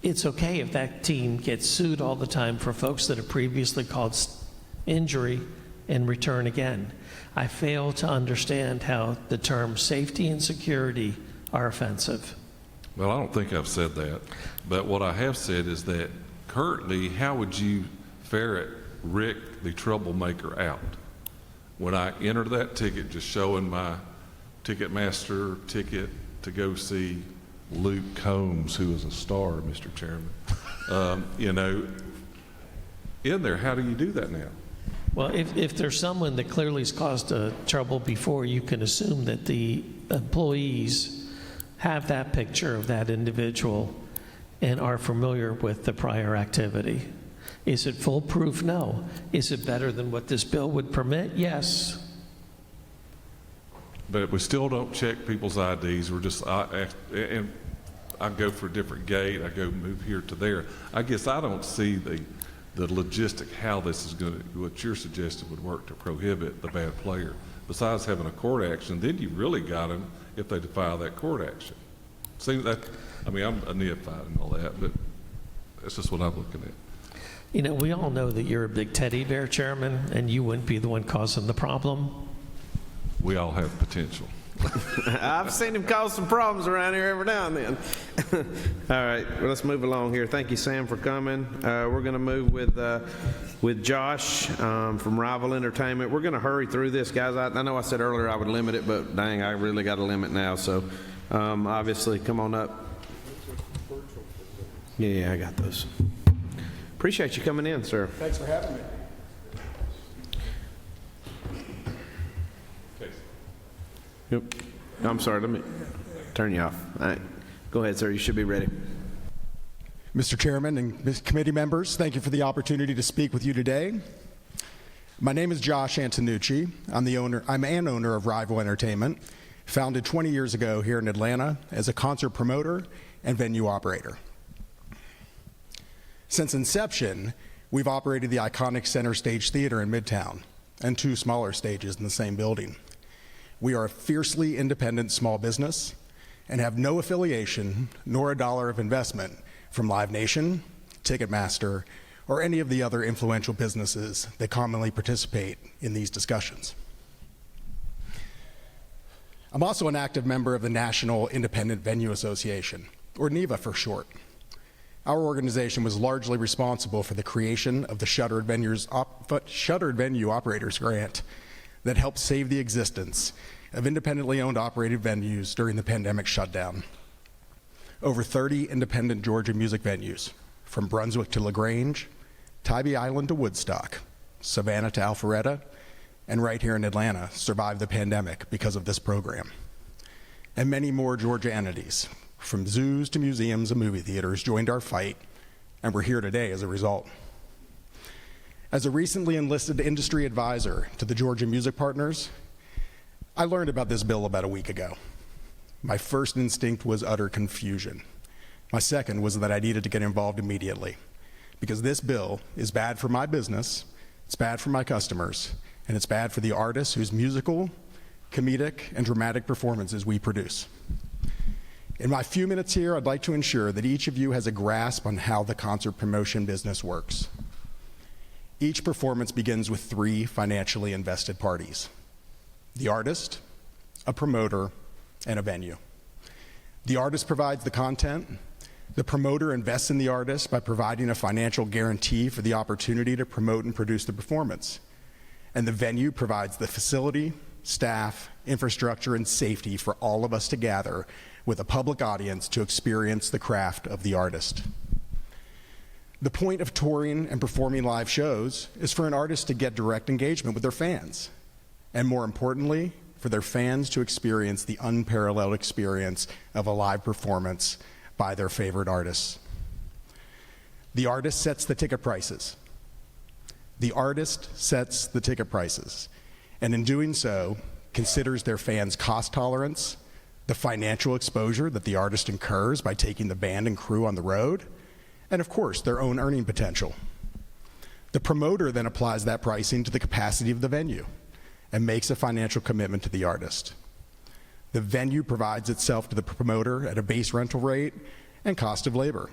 it's okay if that team gets sued all the time for folks that have previously caused injury and return again. I fail to understand how the terms safety and security are offensive. Well, I don't think I've said that. But what I have said is that currently, how would you ferret Rick, the troublemaker, out? When I enter that ticket, just showing my Ticketmaster ticket to go see Luke Combs, who is a star, Mr. Chairman, in there, how do you do that now? Well, if there's someone that clearly has caused trouble before, you can assume that the employees have that picture of that individual and are familiar with the prior activity. Is it foolproof? No. Is it better than what this bill would permit? Yes. But we still don't check people's IDs. We're just, and I go for a different gate. I go move here to there. I guess I don't see the logistic how this is going to, what you're suggesting would work to prohibit the bad player. Besides having a court action, then you really got them if they file that court action. Seems that, I'm a neophyte and all that, but that's just what I'm looking at. We all know that you're a big teddy bear, Chairman, and you wouldn't be the one causing the problem. We all have potential. I've seen him cause some problems around here every now and then. All right, well, let's move along here. Thank you, Sam, for coming. We're going to move with Josh from Rival Entertainment. We're going to hurry through this, guys. I know I said earlier I would limit it, but dang, I really got a limit now. So obviously, come on up. Yeah, I got those. Appreciate you coming in, sir. Thanks for having me. Yep. I'm sorry, let me turn you off. All right. Go ahead, sir. You should be ready. Mr. Chairman and committee members, thank you for the opportunity to speak with you today. My name is Josh Antonucci. I'm an owner of Rival Entertainment, founded 20 years ago here in Atlanta as a concert promoter and venue operator. Since inception, we've operated the iconic Center Stage Theater in Midtown and 2 smaller stages in the same building. We are a fiercely independent small business and have no affiliation nor a dollar of investment from Live Nation, Ticketmaster, or any of the other influential businesses that commonly participate in these discussions. I'm also an active member of the National Independent Venue Association, or NIVA for short. Our organization was largely responsible for the creation of the Shuttered Venue Operators Grant that helped save the existence of independently owned operated venues during the pandemic shutdown. Over 30 independent Georgia music venues, from Brunswick to LaGrange, Tybee Island to Woodstock, Savannah to Alpharetta, and right here in Atlanta, survived the pandemic because of this program. And many more Georgia entities, from zoos to museums and movie theaters, joined our fight, and we're here today as a result. As a recently enlisted industry advisor to the Georgia Music Partners, I learned about this bill about a week ago. My first instinct was utter confusion. My second was that I needed to get involved immediately, because this bill is bad for my business, it's bad for my customers, and it's bad for the artists whose musical, comedic, and dramatic performances we produce. In my few minutes here, I'd like to ensure that each of you has a grasp on how the concert promotion business works. Each performance begins with 3 financially invested parties: the artist, a promoter, and a venue. The artist provides the content. The promoter invests in the artist by providing a financial guarantee for the opportunity to promote and produce the performance. And the venue provides the facility, staff, infrastructure, and safety for all of us to gather with a public audience to experience the craft of the artist. The point of touring and performing live shows is for an artist to get direct engagement with their fans, and more importantly, for their fans to experience the unparalleled experience of a live performance by their favorite artists. The artist sets the ticket prices. The artist sets the ticket prices, and in doing so, considers their fans' cost tolerance, the financial exposure that the artist incurs by taking the band and crew on the road, and of course, their own earning potential. The promoter then applies that pricing to the capacity of the venue and makes a financial commitment to the artist. The venue provides itself to the promoter at a base rental rate and cost of labor.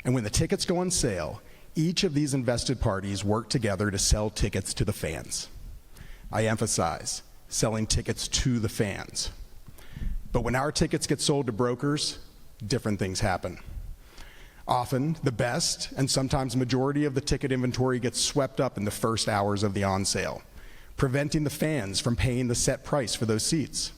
And when the tickets go on sale, each of these invested parties work together to sell tickets to the fans. I emphasize, selling tickets to the fans. But when our tickets get sold to brokers, different things happen. Often, the best and sometimes majority of the ticket inventory gets swept up in the first hours of the on sale, preventing the fans from paying the set price for those seats.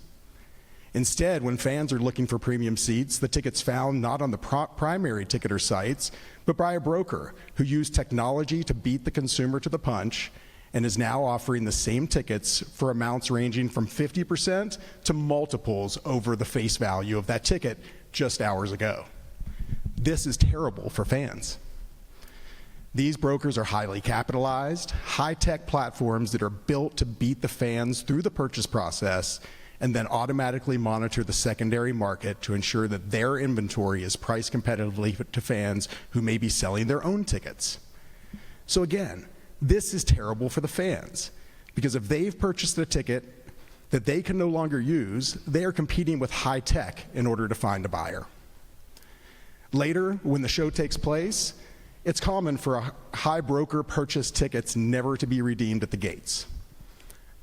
Instead, when fans are looking for premium seats, the ticket's found not on the primary ticketer sites, but by a broker who used technology to beat the consumer to the punch and is now offering the same tickets for amounts ranging from 50% to multiples over the face value of that ticket just hours ago. This is terrible for fans. These brokers are highly capitalized, high-tech platforms that are built to beat the fans through the purchase process and then automatically monitor the secondary market to ensure that their inventory is priced competitively to fans who may be selling their own tickets. So again, this is terrible for the fans, because if they've purchased a ticket that they can no longer use, they are competing with high tech in order to find a buyer. Later, when the show takes place, it's common for a high broker purchased tickets never to be redeemed at the gates.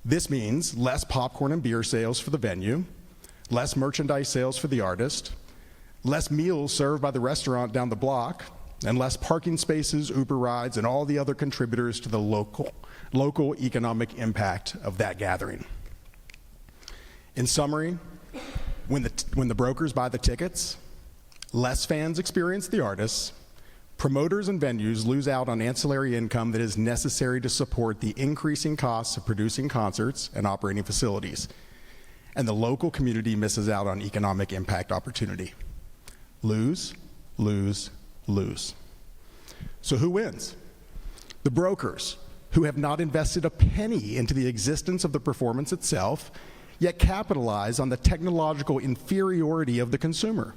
This means less popcorn and beer sales for the venue, less merchandise sales for the artist, less meals served by the restaurant down the block, and less parking spaces, Uber rides, and all the other contributors to the local economic impact of that gathering. In summary, when the brokers buy the tickets, less fans experience the artists, promoters and venues lose out on ancillary income that is necessary to support the increasing costs of producing concerts and operating facilities, and the local community misses out on economic impact opportunity. Lose, lose, lose. So who wins? The brokers, who have not invested a penny into the existence of the performance itself, yet capitalize on the technological inferiority of the consumer.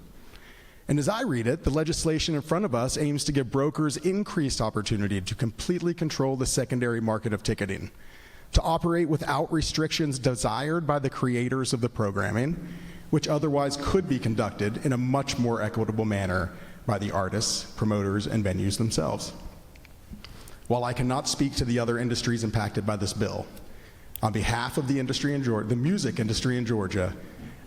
And as I read it, the legislation in front of us aims to give brokers increased opportunity to completely control the secondary market of ticketing, to operate without restrictions desired by the creators of the programming, which otherwise could be conducted in a much more equitable manner by the artists, promoters, and venues themselves. While I cannot speak to the other industries impacted by this bill, on behalf of the industry in Georgia, the music industry in Georgia,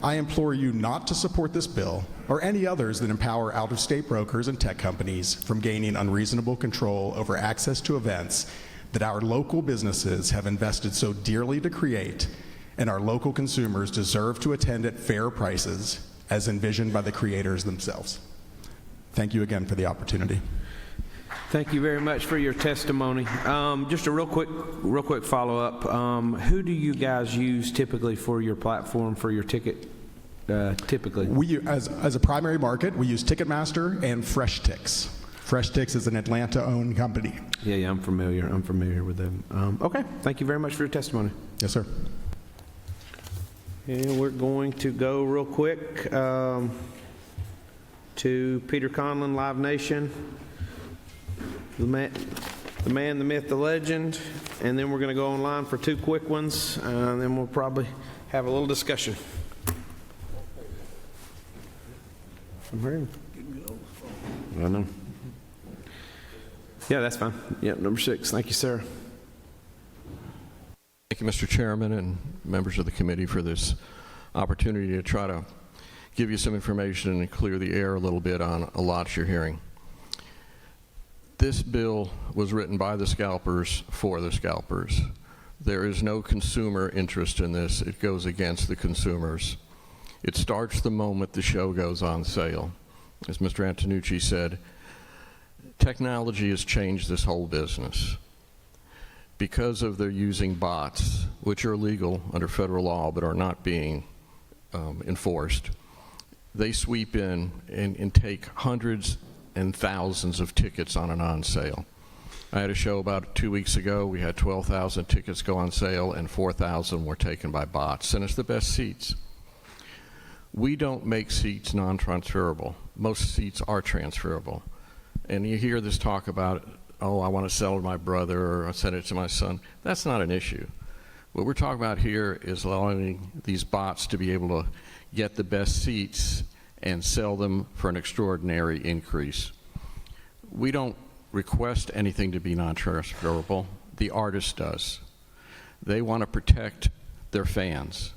I implore you not to support this bill or any others that empower out-of-state brokers and tech companies from gaining unreasonable control over access to events that our local businesses have invested so dearly to create and our local consumers deserve to attend at fair prices as envisioned by the creators themselves. Thank you again for the opportunity. Thank you very much for your testimony. Just a real quick follow-up. Who do you guys use typically for your platform for your ticket? Typically, we as a primary market, we use Ticketmaster and FreshTix. FreshTix is an Atlanta-owned company. Yeah, I'm familiar with them. Okay, thank you very much for your testimony. Yes, sir. And we're going to go real quick to Peter Conlon, Live Nation. The man, the myth, the legend, and then we're going to go online for two quick ones, and then we'll probably have a little discussion. I'm ready. I know. Yeah, that's fine. Yep, number 6. Thank you, Sarah. Thank you, Mr. Chairman and members of the committee, for this opportunity to try to give you some information and clear the air a little bit on a lot you're hearing. This bill was written by the scalpers for the scalpers. There is no consumer interest in this. It goes against the consumers. It starts the moment the show goes on sale. As Mr. Antonucci said, technology has changed this whole business. Because of their using bots, which are illegal under federal law but are not being enforced, they sweep in and take hundreds and thousands of tickets on an on sale. I had a show about 2 weeks ago. We had 12,000 tickets go on sale and 4,000 were taken by bots, and it's the best seats. We don't make seats non-transferable. Most seats are transferable. And you hear this talk about, oh, I want to sell to my brother or I send it to my son. That's not an issue. What we're talking about here is allowing these bots to be able to get the best seats and sell them for an extraordinary increase. We don't request anything to be non-transferable. The artist does. They want to protect their fans.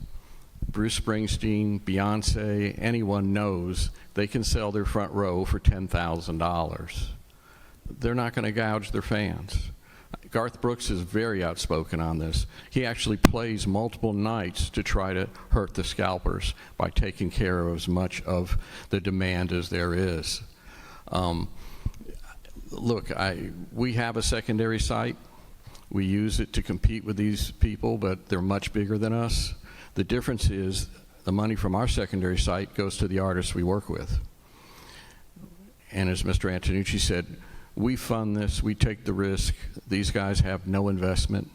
Bruce Springsteen, Beyonce, anyone knows they can sell their front row for $10,000. They're not going to gouge their fans. Garth Brooks is very outspoken on this. He actually plays multiple nights to try to hurt the scalpers by taking care of as much of the demand as there is. Look, we have a secondary site. We use it to compete with these people, but they're much bigger than us. The difference is the money from our secondary site goes to the artists we work with. And as Mr. Antonucci said, we fund this, we take the risk. These guys have no investment.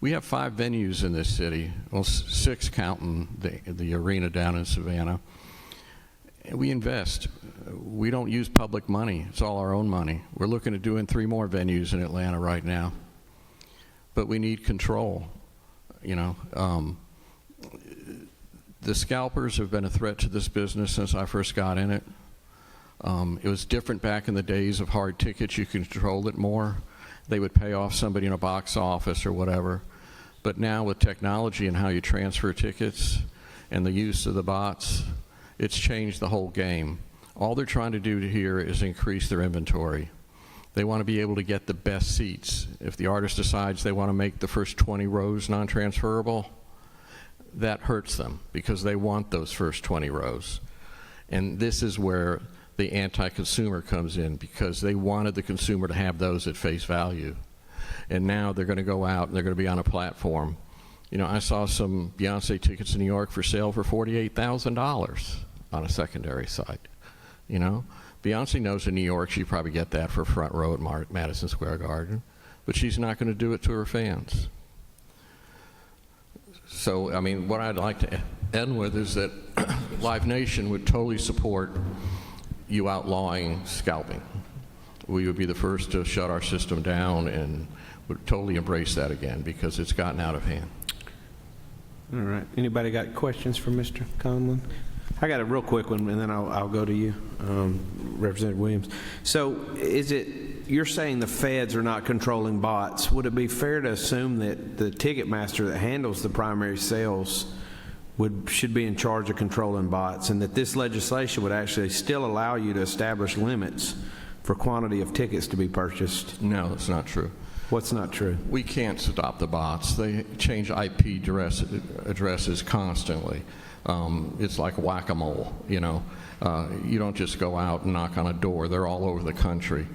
We have 5 venues in this city, well, 6 counting the arena down in Savannah. And we invest. We don't use public money. It's all our own money. We're looking at doing 3 more venues in Atlanta right now. But we need control, you know. The scalpers have been a threat to this business since I first got in it. It was different back in the days of hard tickets. You could control it more. They would pay off somebody in a box office or whatever. But now with technology and how you transfer tickets and the use of the bots, it's changed the whole game. All they're trying to do here is increase their inventory. They want to be able to get the best seats. If the artist decides they want to make the first 20 rows non-transferable, that hurts them because they want those first 20 rows. And this is where the anti-consumer comes in, because they wanted the consumer to have those at face value. And now they're going to go out and they're going to be on a platform. You know, I saw some Beyonce tickets in New York for sale for $48,000 on a secondary site. You know, Beyonce knows in New York she'd probably get that for front row at Madison Square Garden, but she's not going to do it to her fans. So, I mean, what I'd like to end with is that Live Nation would totally support you outlawing scalping. We would be the first to shut our system down and would totally embrace that again because it's gotten out of hand. All right. Anybody got questions for Mr. Conlon? I got a real quick one, and then I'll go to you, Representative Williams. So you're saying the feds are not controlling bots. Would it be fair to assume that the Ticketmaster that handles the primary sales should be in charge of controlling bots, and that this legislation would actually still allow you to establish limits for quantity of tickets to be purchased? No, that's not true. What's not true? We can't stop the bots. They change IP addresses constantly. It's like whack-a-mole, you know. You don't just go out and knock on a door. They're all over the country.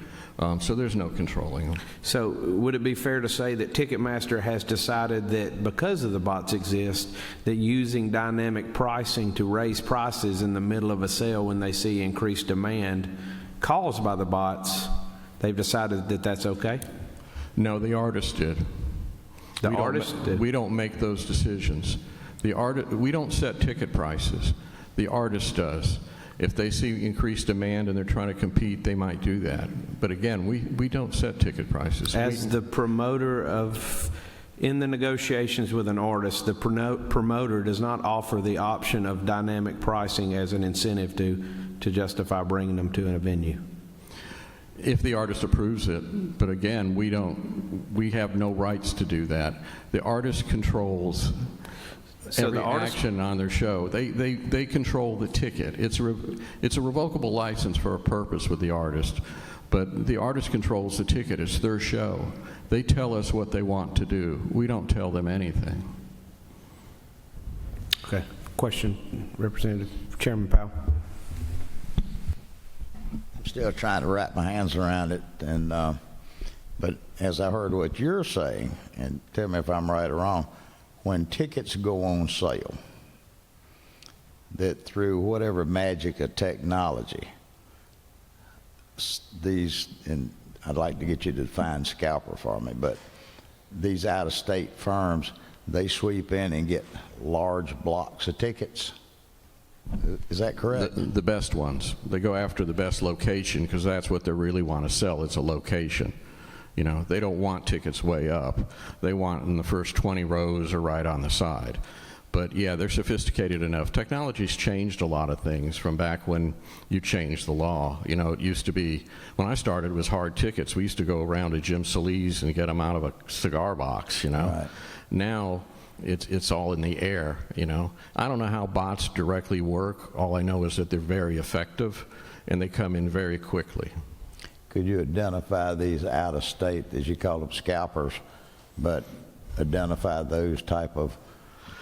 So there's no controlling them. So would it be fair to say that Ticketmaster has decided that because of the bots exist, that using dynamic pricing to raise prices in the middle of a sale when they see increased demand caused by the bots, they've decided that that's okay? No, the artist did. The artist did? We don't make those decisions. We don't set ticket prices. The artist does. If they see increased demand and they're trying to compete, they might do that. But again, we don't set ticket prices. As the promoter in the negotiations with an artist, the promoter does not offer the option of dynamic pricing as an incentive to justify bringing them to a venue. If the artist approves it, but again, we have no rights to do that. The artist controls every action on their show. They control the ticket. It's a revocable license for a purpose with the artist, but the artist controls the ticket. It's their show. They tell us what they want to do. We don't tell them anything. Okay. Question, Representative Chairman Powell. I'm still trying to wrap my hands around it, and but as I heard what you're saying, and tell me if I'm right or wrong, when tickets go on sale, that through whatever magic of technology, these, and I'd like to get you to define scalper for me, but these out-of-state firms, they sweep in and get large blocks of tickets. Is that correct? The best ones. They go after the best location because that's what they really want to sell. It's a location. You know, they don't want tickets way up. They want in the first 20 rows or right on the side. But yeah, they're sophisticated enough. Technology's changed a lot of things from back when you changed the law. You know, it used to be, when I started, it was hard tickets. We used to go around to Jim Solis and get them out of a cigar box, you know. Right. Now, it's all in the air, you know. I don't know how bots directly work. All I know is that they're very effective and they come in very quickly. Could you identify these out-of-state, as you call them, scalpers, but identify those type of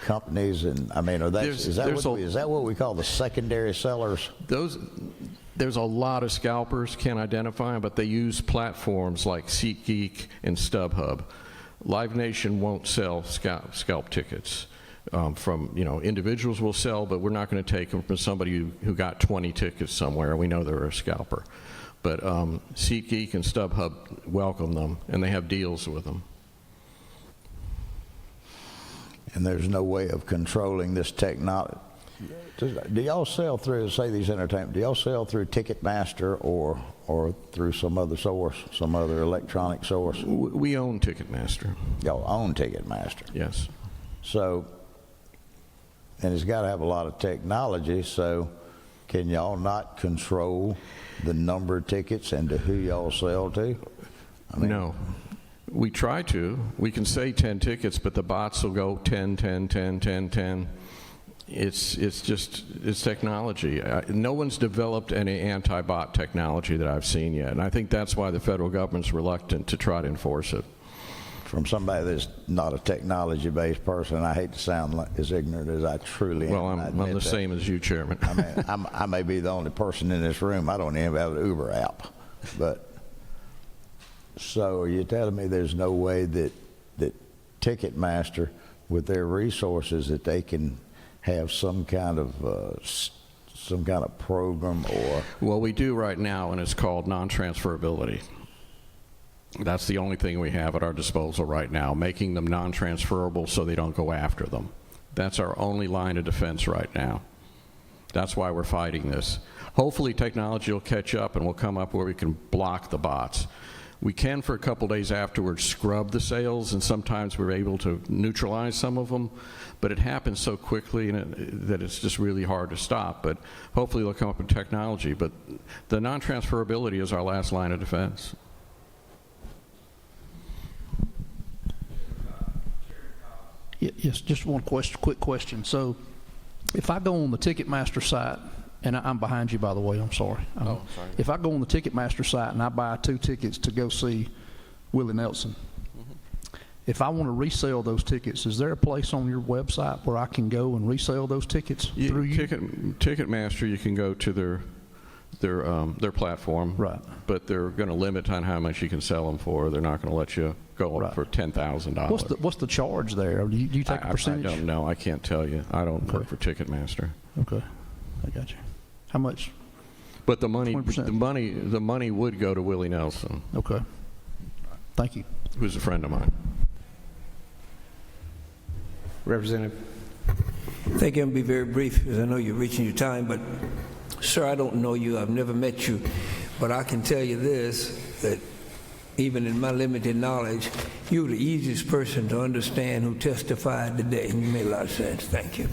companies? And I mean, is that what we call the secondary sellers? There's a lot of scalpers, can't identify them, but they use platforms like SeatGeek and StubHub. Live Nation won't sell scalp tickets. Individuals will sell, but we're not going to take them from somebody who got 20 tickets somewhere. We know they're a scalper. But SeatGeek and StubHub welcome them, and they have deals with them. And there's no way of controlling this technology. Do y'all sell through, say, these entertainment, do y'all sell through Ticketmaster or through some other source, some other electronic source? We own Ticketmaster. Y'all own Ticketmaster? Yes. So, and it's got to have a lot of technology, so can y'all not control the number of tickets and to who y'all sell to? No. We try to. We can say 10 tickets, but the bots will go 10, 10, 10, 10, 10. It's technology. No one's developed any anti-bot technology that I've seen yet, and I think that's why the federal government's reluctant to try to enforce it. From somebody that's not a technology-based person, I hate to sound as ignorant as I truly am. Well, I'm the same as you, Chairman. I mean, I may be the only person in this room. I don't even have an Uber app. But so are you telling me there's no way that Ticketmaster, with their resources, that they can have some kind of program or? Well, we do right now, and it's called non-transferability. That's the only thing we have at our disposal right now, making them non-transferable so they don't go after them. That's our only line of defense right now. That's why we're fighting this. Hopefully technology will catch up and we'll come up where we can block the bots. We can, for a couple days afterwards, scrub the sales, and sometimes we're able to neutralize some of them, but it happens so quickly that it's just really hard to stop. But hopefully they'll come up with technology. But the non-transferability is our last line of defense. Yes, just one quick question. So if I go on the Ticketmaster site, and I'm behind you, by the way, I'm sorry. Sorry. If I go on the Ticketmaster site and I buy 2 tickets to go see Willie Nelson, if I want to resell those tickets, is there a place on your website where I can go and resell those tickets through you? Ticketmaster, you can go to their platform, right? But they're going to limit on how much you can sell them for. They're not going to let you go up for $10,000. What's the charge there? Do you take a percentage? I don't know. I can't tell you. I don't work for Ticketmaster. Okay, I got you. How much? But the money, 20%. the money would go to Willie Nelson. Okay. Thank you. Who's a friend of mine. Representative. Thank you. I'll be very brief because I know you're reaching your time. But, sir, I don't know you. I've never met you. But I can tell you this, that even in my limited knowledge, you're the easiest person to understand who testified today. You made a lot of sense. Thank you.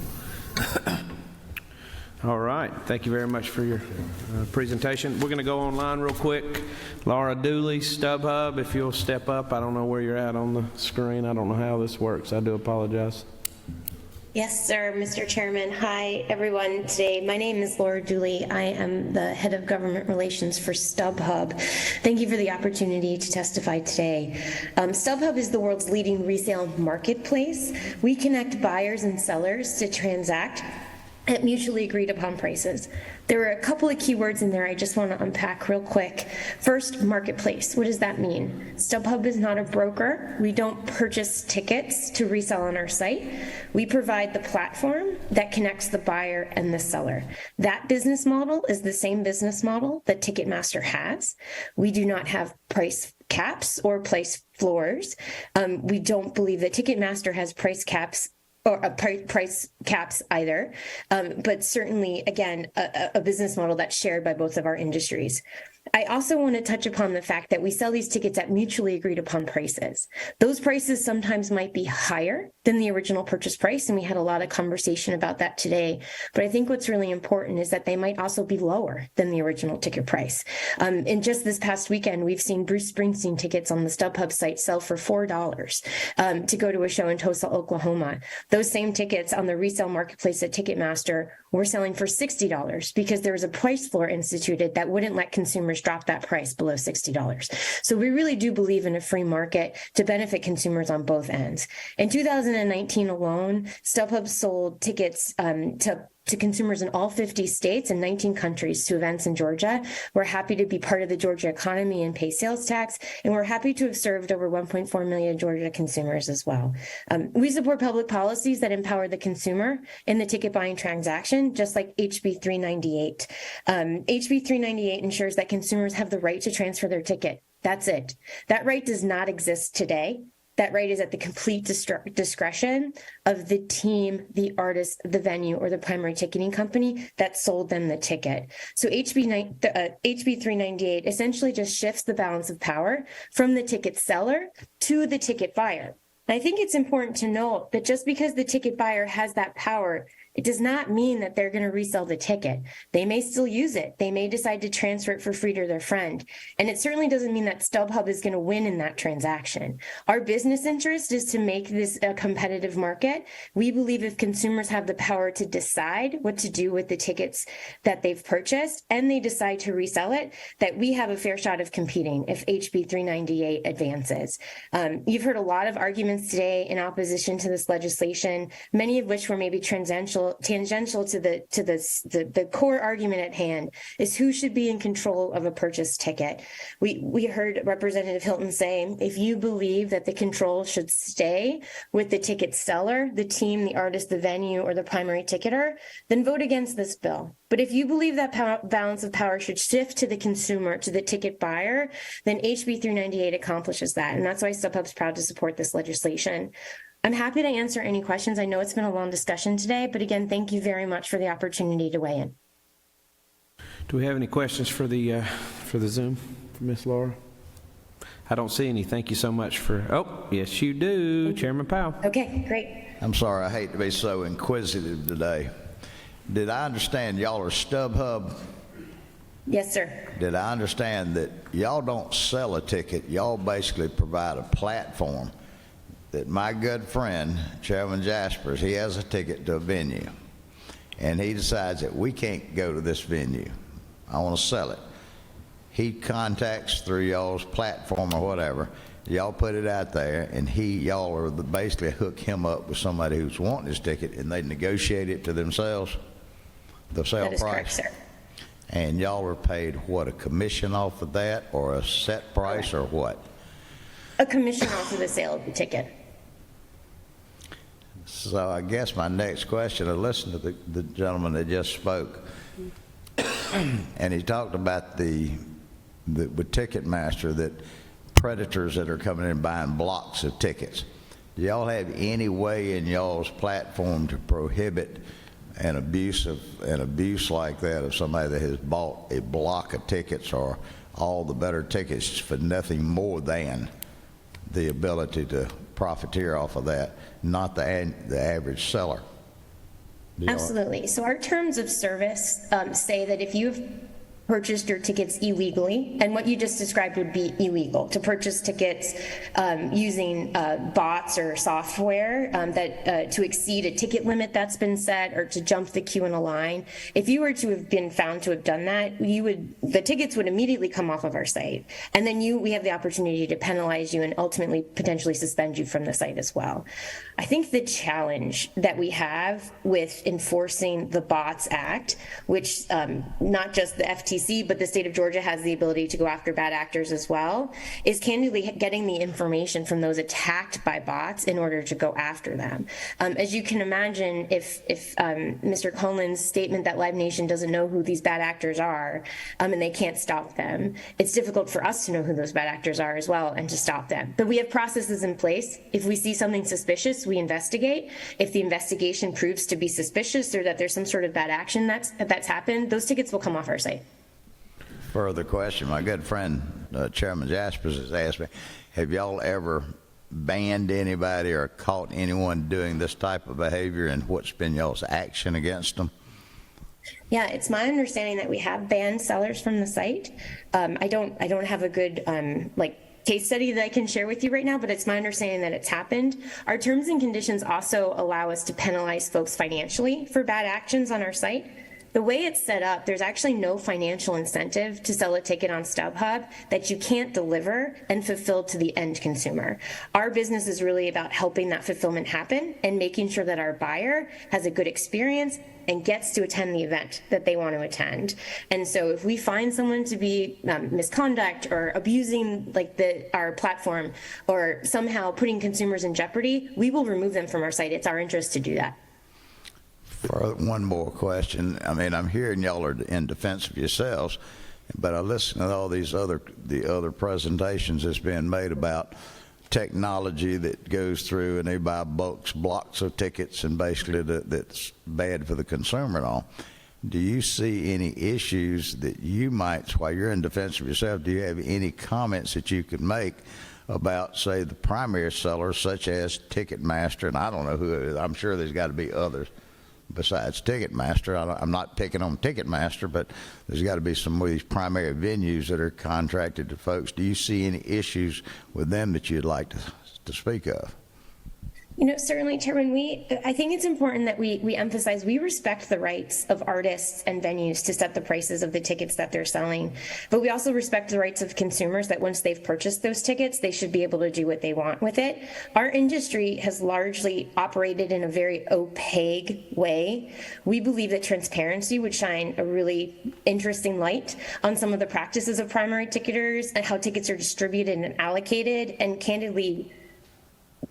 All right. Thank you very much for your presentation. We're going to go online real quick. Laura Dooley, StubHub, if you'll step up. I don't know where you're at on the screen. I don't know how this works. I do apologize. Yes, sir, Mr. Chairman. Hi, everyone. Today, my name is Laura Dooley. I am the head of government relations for StubHub. Thank you for the opportunity to testify today. StubHub is the world's leading resale marketplace. We connect buyers and sellers to transact at mutually agreed upon prices. There are a couple of keywords in there I just want to unpack real quick. First, marketplace. What does that mean? StubHub is not a broker. We don't purchase tickets to resell on our site. We provide the platform that connects the buyer and the seller. That business model is the same business model that Ticketmaster has. We do not have price caps or price floors. We don't believe that Ticketmaster has price caps or price caps either, but certainly, again, a business model that's shared by both of our industries. I also want to touch upon the fact that we sell these tickets at mutually agreed upon prices. Those prices sometimes might be higher than the original purchase price, and we had a lot of conversation about that today. But I think what's really important is that they might also be lower than the original ticket price. And just this past weekend, we've seen Bruce Springsteen tickets on the StubHub site sell for $4 to go to a show in Tulsa, Oklahoma. Those same tickets on the resale marketplace at Ticketmaster were selling for $60 because there was a price floor instituted that wouldn't let consumers drop that price below $60. So we really do believe in a free market to benefit consumers on both ends. In 2019 alone, StubHub sold tickets to consumers in all 50 states and 19 countries to events in Georgia. We're happy to be part of the Georgia economy and pay sales tax, and we're happy to have served over 1.4 million Georgia consumers as well. We support public policies that empower the consumer in the ticket buying transaction, just like HB 398. HB 398 ensures that consumers have the right to transfer their ticket. That's it. That right does not exist today. That right is at the complete discretion of the team, the artist, the venue, or the primary ticketing company that sold them the ticket. So HB 398 essentially just shifts the balance of power from the ticket seller to the ticket buyer. And I think it's important to note that just because the ticket buyer has that power, it does not mean that they're going to resell the ticket. They may still use it. They may decide to transfer it for free to their friend. And it certainly doesn't mean that StubHub is going to win in that transaction. Our business interest is to make this a competitive market. We believe if consumers have the power to decide what to do with the tickets that they've purchased and they decide to resell it, that we have a fair shot of competing if HB 398 advances. You've heard a lot of arguments today in opposition to this legislation, many of which were maybe tangential to the core argument at hand is who should be in control of a purchase ticket. We heard Representative Hilton say, if you believe that the control should stay with the ticket seller, the team, the artist, the venue, or the primary ticketer, then vote against this bill. But if you believe that balance of power should shift to the consumer, to the ticket buyer, then HB 398 accomplishes that. And that's why StubHub's proud to support this legislation. I'm happy to answer any questions. I know it's been a long discussion today, but again, thank you very much for the opportunity to weigh in. Do we have any questions for the Zoom for Ms. Laura? I don't see any. Thank you so much for, oh, yes you do, Chairman Powell. Okay, great. I'm sorry, I hate to be so inquisitive today. Did I understand y'all are StubHub? Yes, sir. Did I understand that y'all don't sell a ticket, y'all basically provide a platform that my good friend, Chairman Jaspers, he has a ticket to a venue, and he decides that we can't go to this venue. I want to sell it. He contacts through y'all's platform or whatever. Y'all put it out there, and y'all are basically hook him up with somebody who's wanting his ticket, and they negotiate it to themselves, the sale price. That is correct, sir. And y'all are paid what, a commission off of that, or a set price, or what? A commission off of the sale of the ticket. So I guess my next question, I listened to the gentleman that just spoke, and he talked about with Ticketmaster, that predators that are coming in buying blocks of tickets. Do y'all have any way in y'all's platform to prohibit an abuse like that of somebody that has bought a block of tickets or all the better tickets for nothing more than the ability to profiteer off of that, not the average seller? Absolutely. So our terms of service say that if you've purchased your tickets illegally, and what you just described would be illegal, to purchase tickets using bots or software to exceed a ticket limit that's been set, or to jump the queue in a line. If you were to have been found to have done that, the tickets would immediately come off of our site, and then we have the opportunity to penalize you and ultimately potentially suspend you from the site as well. I think the challenge that we have with enforcing the Bots Act, which not just the FTC but the state of Georgia has the ability to go after bad actors as well, is candidly getting the information from those attacked by bots in order to go after them. As you can imagine, if Mr. Colin's statement that Live Nation doesn't know who these bad actors are and they can't stop them, it's difficult for us to know who those bad actors are as well and to stop them. But we have processes in place. If we see something suspicious, we investigate. If the investigation proves to be suspicious or that there's some sort of bad action that's happened, those tickets will come off our site. Further question. My good friend, Chairman Jaspers, has asked me, have y'all ever banned anybody or caught anyone doing this type of behavior, and what's been y'all's action against them? Yeah, it's my understanding that we have banned sellers from the site. I don't have a good case study that I can share with you right now, but it's my understanding that it's happened. Our terms and conditions also allow us to penalize folks financially for bad actions on our site. The way it's set up, there's actually no financial incentive to sell a ticket on StubHub that you can't deliver and fulfill to the end consumer. Our business is really about helping that fulfillment happen and making sure that our buyer has a good experience and gets to attend the event that they want to attend. And so if we find someone to be misconduct or abusing our platform or somehow putting consumers in jeopardy, we will remove them from our site. It's our interest to do that. For one more question, I mean, I'm hearing y'all are in defense of yourselves, but I listen to all the other presentations that's being made about technology that goes through and they buy blocks of tickets, and basically that's bad for the consumer and all. Do you see any issues that you might, while you're in defense of yourself, do you have any comments that you could make about, say, the primary sellers such as Ticketmaster? And I don't know who it is. I'm sure there's got to be others besides Ticketmaster. I'm not picking on Ticketmaster, but there's got to be some of these primary venues that are contracted to folks. Do you see any issues with them that you'd like to speak of? Certainly, Chairman, I think it's important that we emphasize we respect the rights of artists and venues to set the prices of the tickets that they're selling. But we also respect the rights of consumers that once they've purchased those tickets, they should be able to do what they want with it. Our industry has largely operated in a very opaque way. We believe that transparency would shine a really interesting light on some of the practices of primary ticketers and how tickets are distributed and allocated, and candidly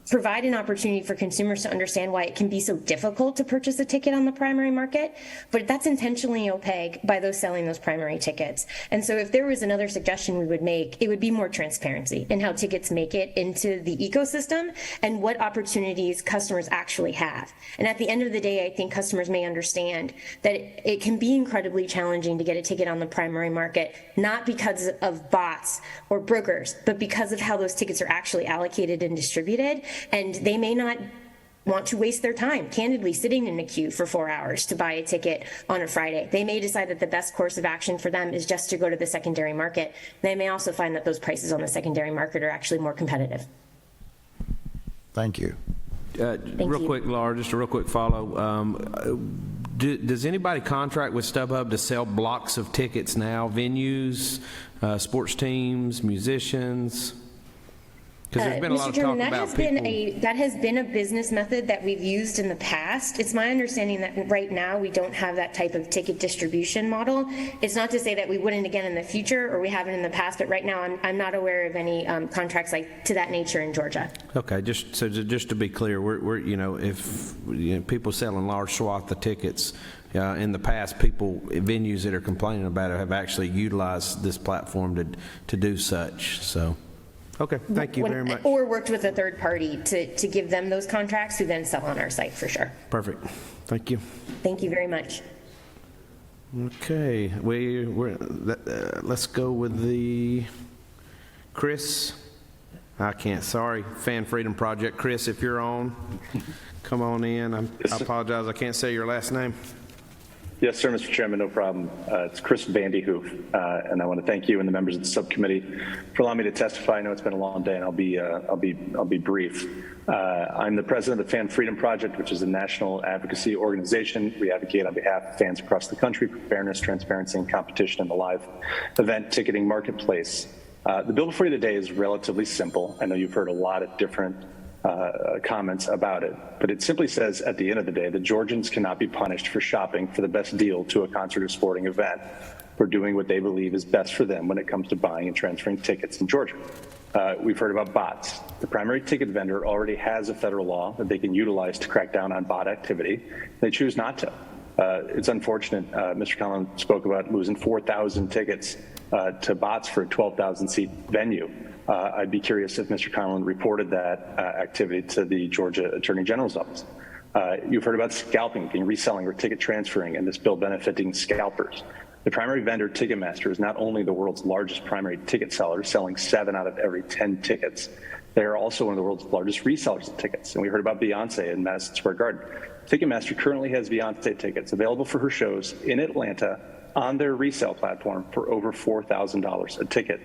provide an opportunity for consumers to understand why it can be so difficult to purchase a ticket on the primary market, but that's intentionally opaque by those selling those primary tickets. And so if there was another suggestion we would make, it would be more transparency in how tickets make it into the ecosystem and what opportunities customers actually have. And at the end of the day, I think customers may understand that it can be incredibly challenging to get a ticket on the primary market, not because of bots or brokers, but because of how those tickets are actually allocated and distributed. And they may not want to waste their time, candidly, sitting in a queue for 4 hours to buy a ticket on a Friday. They may decide that the best course of action for them is just to go to the secondary market. They may also find that those prices on the secondary market are actually more competitive. Thank you. Real quick, Laura, just a real quick follow. Does anybody contract with StubHub to sell blocks of tickets now? Venues, sports teams, musicians? Because there's been a lot of talk about people. That has been a business method that we've used in the past. It's my understanding that right now we don't have that type of ticket distribution model. It's not to say that we wouldn't again in the future, or we haven't in the past, but right now I'm not aware of any contracts like to that nature in Georgia. Okay, just to be clear, we're if people selling large swath of tickets. In the past, venues that are complaining about it have actually utilized this platform to do such. So. Okay, thank you very much. Or worked with a third party to give them those contracts who then sell on our site for sure. Perfect. Thank you. Thank you very much. Okay, let's go with the Chris. I can't, sorry, Fan Freedom Project. Chris, if you're on, come on in. I apologize, I can't say your last name. Yes, sir, Mr. Chairman, no problem. It's Chris Vandyhoof, and I want to thank you and the members of the subcommittee for allowing me to testify. I know it's been a long day, and I'll be brief. I'm the president of the Fan Freedom Project, which is a national advocacy organization. We advocate on behalf of fans across the country for fairness, transparency, and competition in the live event ticketing marketplace. The bill before you today is relatively simple. I know you've heard a lot of different comments about it, but it simply says at the end of the day that Georgians cannot be punished for shopping for the best deal to a concert or sporting event for doing what they believe is best for them when it comes to buying and transferring tickets in Georgia. We've heard about bots. The primary ticket vendor already has a federal law that they can utilize to crack down on bot activity. They choose not to. It's unfortunate. Mr. Conlon spoke about losing 4,000 tickets to bots for a 12,000-seat venue. I'd be curious if Mr. Conlon reported that activity to the Georgia Attorney General's office. You've heard about scalping, being reselling or ticket transferring, and this bill benefiting scalpers. The primary vendor, Ticketmaster, is not only the world's largest primary ticket seller, selling 7 out of every 10 tickets. They are also one of the world's largest resellers of tickets. And we heard about Beyonce in Madison Square Garden. Ticketmaster currently has Beyonce tickets available for her shows in Atlanta on their resale platform for over $4,000 a ticket.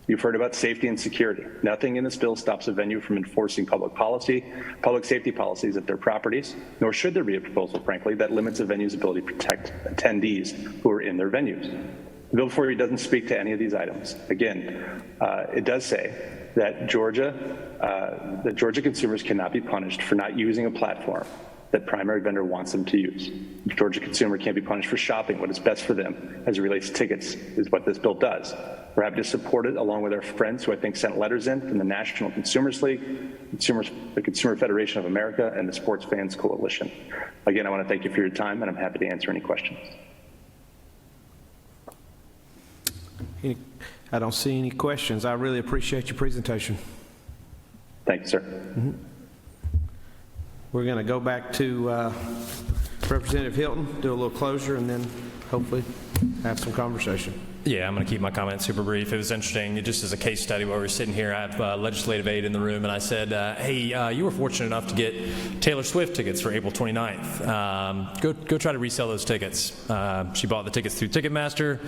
You've heard about safety and security. Nothing in this bill stops a venue from enforcing public safety policies at their properties, nor should there be a proposal, frankly, that limits a venue's ability to protect attendees who are in their venues. The bill before you doesn't speak to any of these items. Again, it does say that Georgia consumers cannot be punished for not using a platform that primary vendor wants them to use. The Georgia consumer can't be punished for shopping what is best for them as it relates to tickets, is what this bill does. We're happy to support it along with our friends who I think sent letters in from the National Consumers League, the Consumer Federation of America, and the Sports Fans Coalition. Again, I want to thank you for your time, and I'm happy to answer any questions. I don't see any questions. I really appreciate your presentation. Thank you, sir. Mm-hmm. We're going to go back to Representative Hilton, do a little closure, and then hopefully have some conversation. Yeah, I'm going to keep my comments super brief. It was interesting, just as a case study while we were sitting here, I have legislative aid in the room, and I said, hey, you were fortunate enough to get Taylor Swift tickets for April 29th. Go try to resell those tickets. She bought the tickets through Ticketmaster,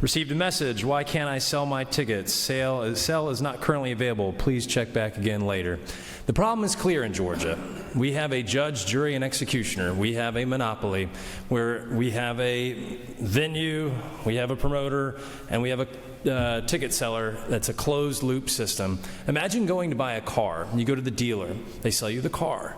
received a message, why can't I sell my tickets? Sale is not currently available. Please check back again later. The problem is clear in Georgia. We have a judge, jury, and executioner. We have a monopoly where we have a venue, we have a promoter, and we have a ticket seller that's a closed loop system. Imagine going to buy a car. You go to the dealer. They sell you the car.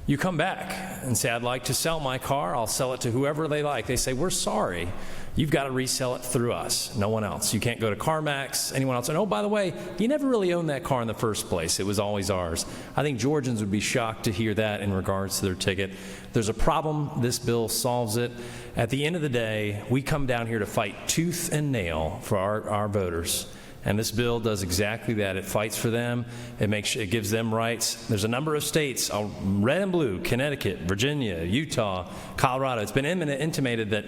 You come back and say, I'd like to sell my car. I'll sell it to whoever they like. They say, we're sorry. You've got to resell it through us, no one else. You can't go to CarMax, anyone else. And oh, by the way, you never really owned that car in the first place. It was always ours. I think Georgians would be shocked to hear that in regards to their ticket. There's a problem. This bill solves it. At the end of the day, we come down here to fight tooth and nail for our voters. And this bill does exactly that. It fights for them. It gives them rights. There's a number of states, red and blue, Connecticut, Virginia, Utah, Colorado. It's been intimated that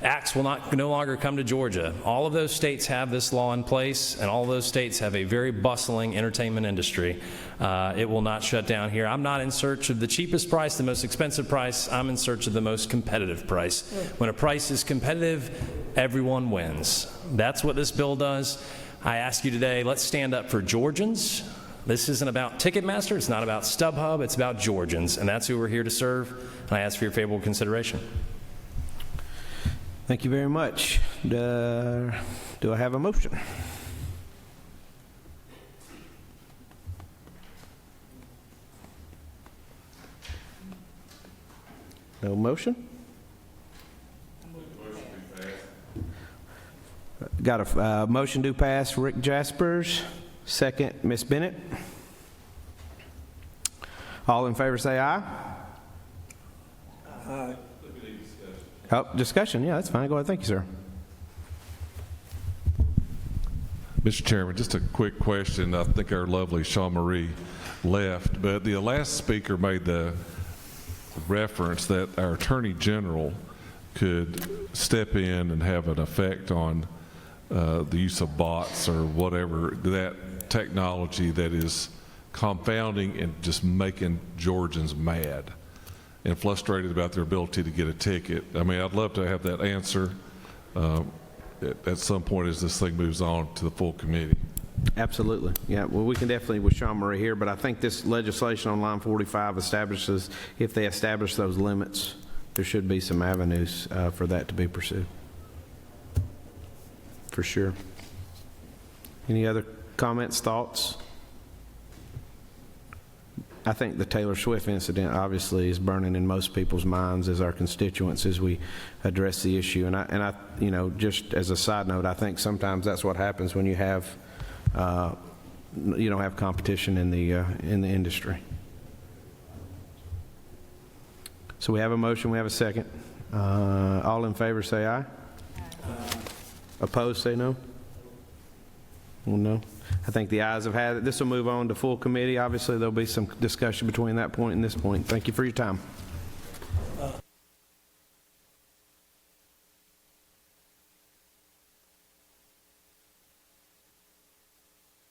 acts will no longer come to Georgia. All of those states have this law in place, and all of those states have a very bustling entertainment industry. It will not shut down here. I'm not in search of the cheapest price, the most expensive price. I'm in search of the most competitive price. When a price is competitive, everyone wins. That's what this bill does. I ask you today, let's stand up for Georgians. This isn't about Ticketmaster. It's not about StubHub. It's about Georgians, and that's who we're here to serve. And I ask for your favorable consideration. Thank you very much. Do I have a motion? No motion? Got a motion to pass. Rick Jaspers. Second, Ms. Bennett. All in favor say aye. Aye. Oh, discussion. Yeah, that's fine. Go ahead. Thank you, sir. Mr. Chairman, just a quick question. I think our lovely Shaw Marie left, but the last speaker made the reference that our Attorney General could step in and have an effect on the use of bots or whatever, that technology that is confounding and just making Georgians mad and frustrated about their ability to get a ticket. I mean, I'd love to have that answer at some point as this thing moves on to the full committee. Absolutely. Yeah, well, we can definitely with Sean Murray here, but I think this legislation on line 45 establishes, if they establish those limits, there should be some avenues for that to be pursued. For sure. Any other comments, thoughts? I think the Taylor Swift incident obviously is burning in most people's minds as our constituents as we address the issue. And I, you know, just as a side note, I think sometimes that's what happens when you have, you don't have competition in the industry. So we have a motion. We have a second. All in favor, say aye. Opposed, say no. Well, no. I think the ayes have had it. This will move on to full committee. Obviously, there'll be some discussion between that point and this point. Thank you for your time.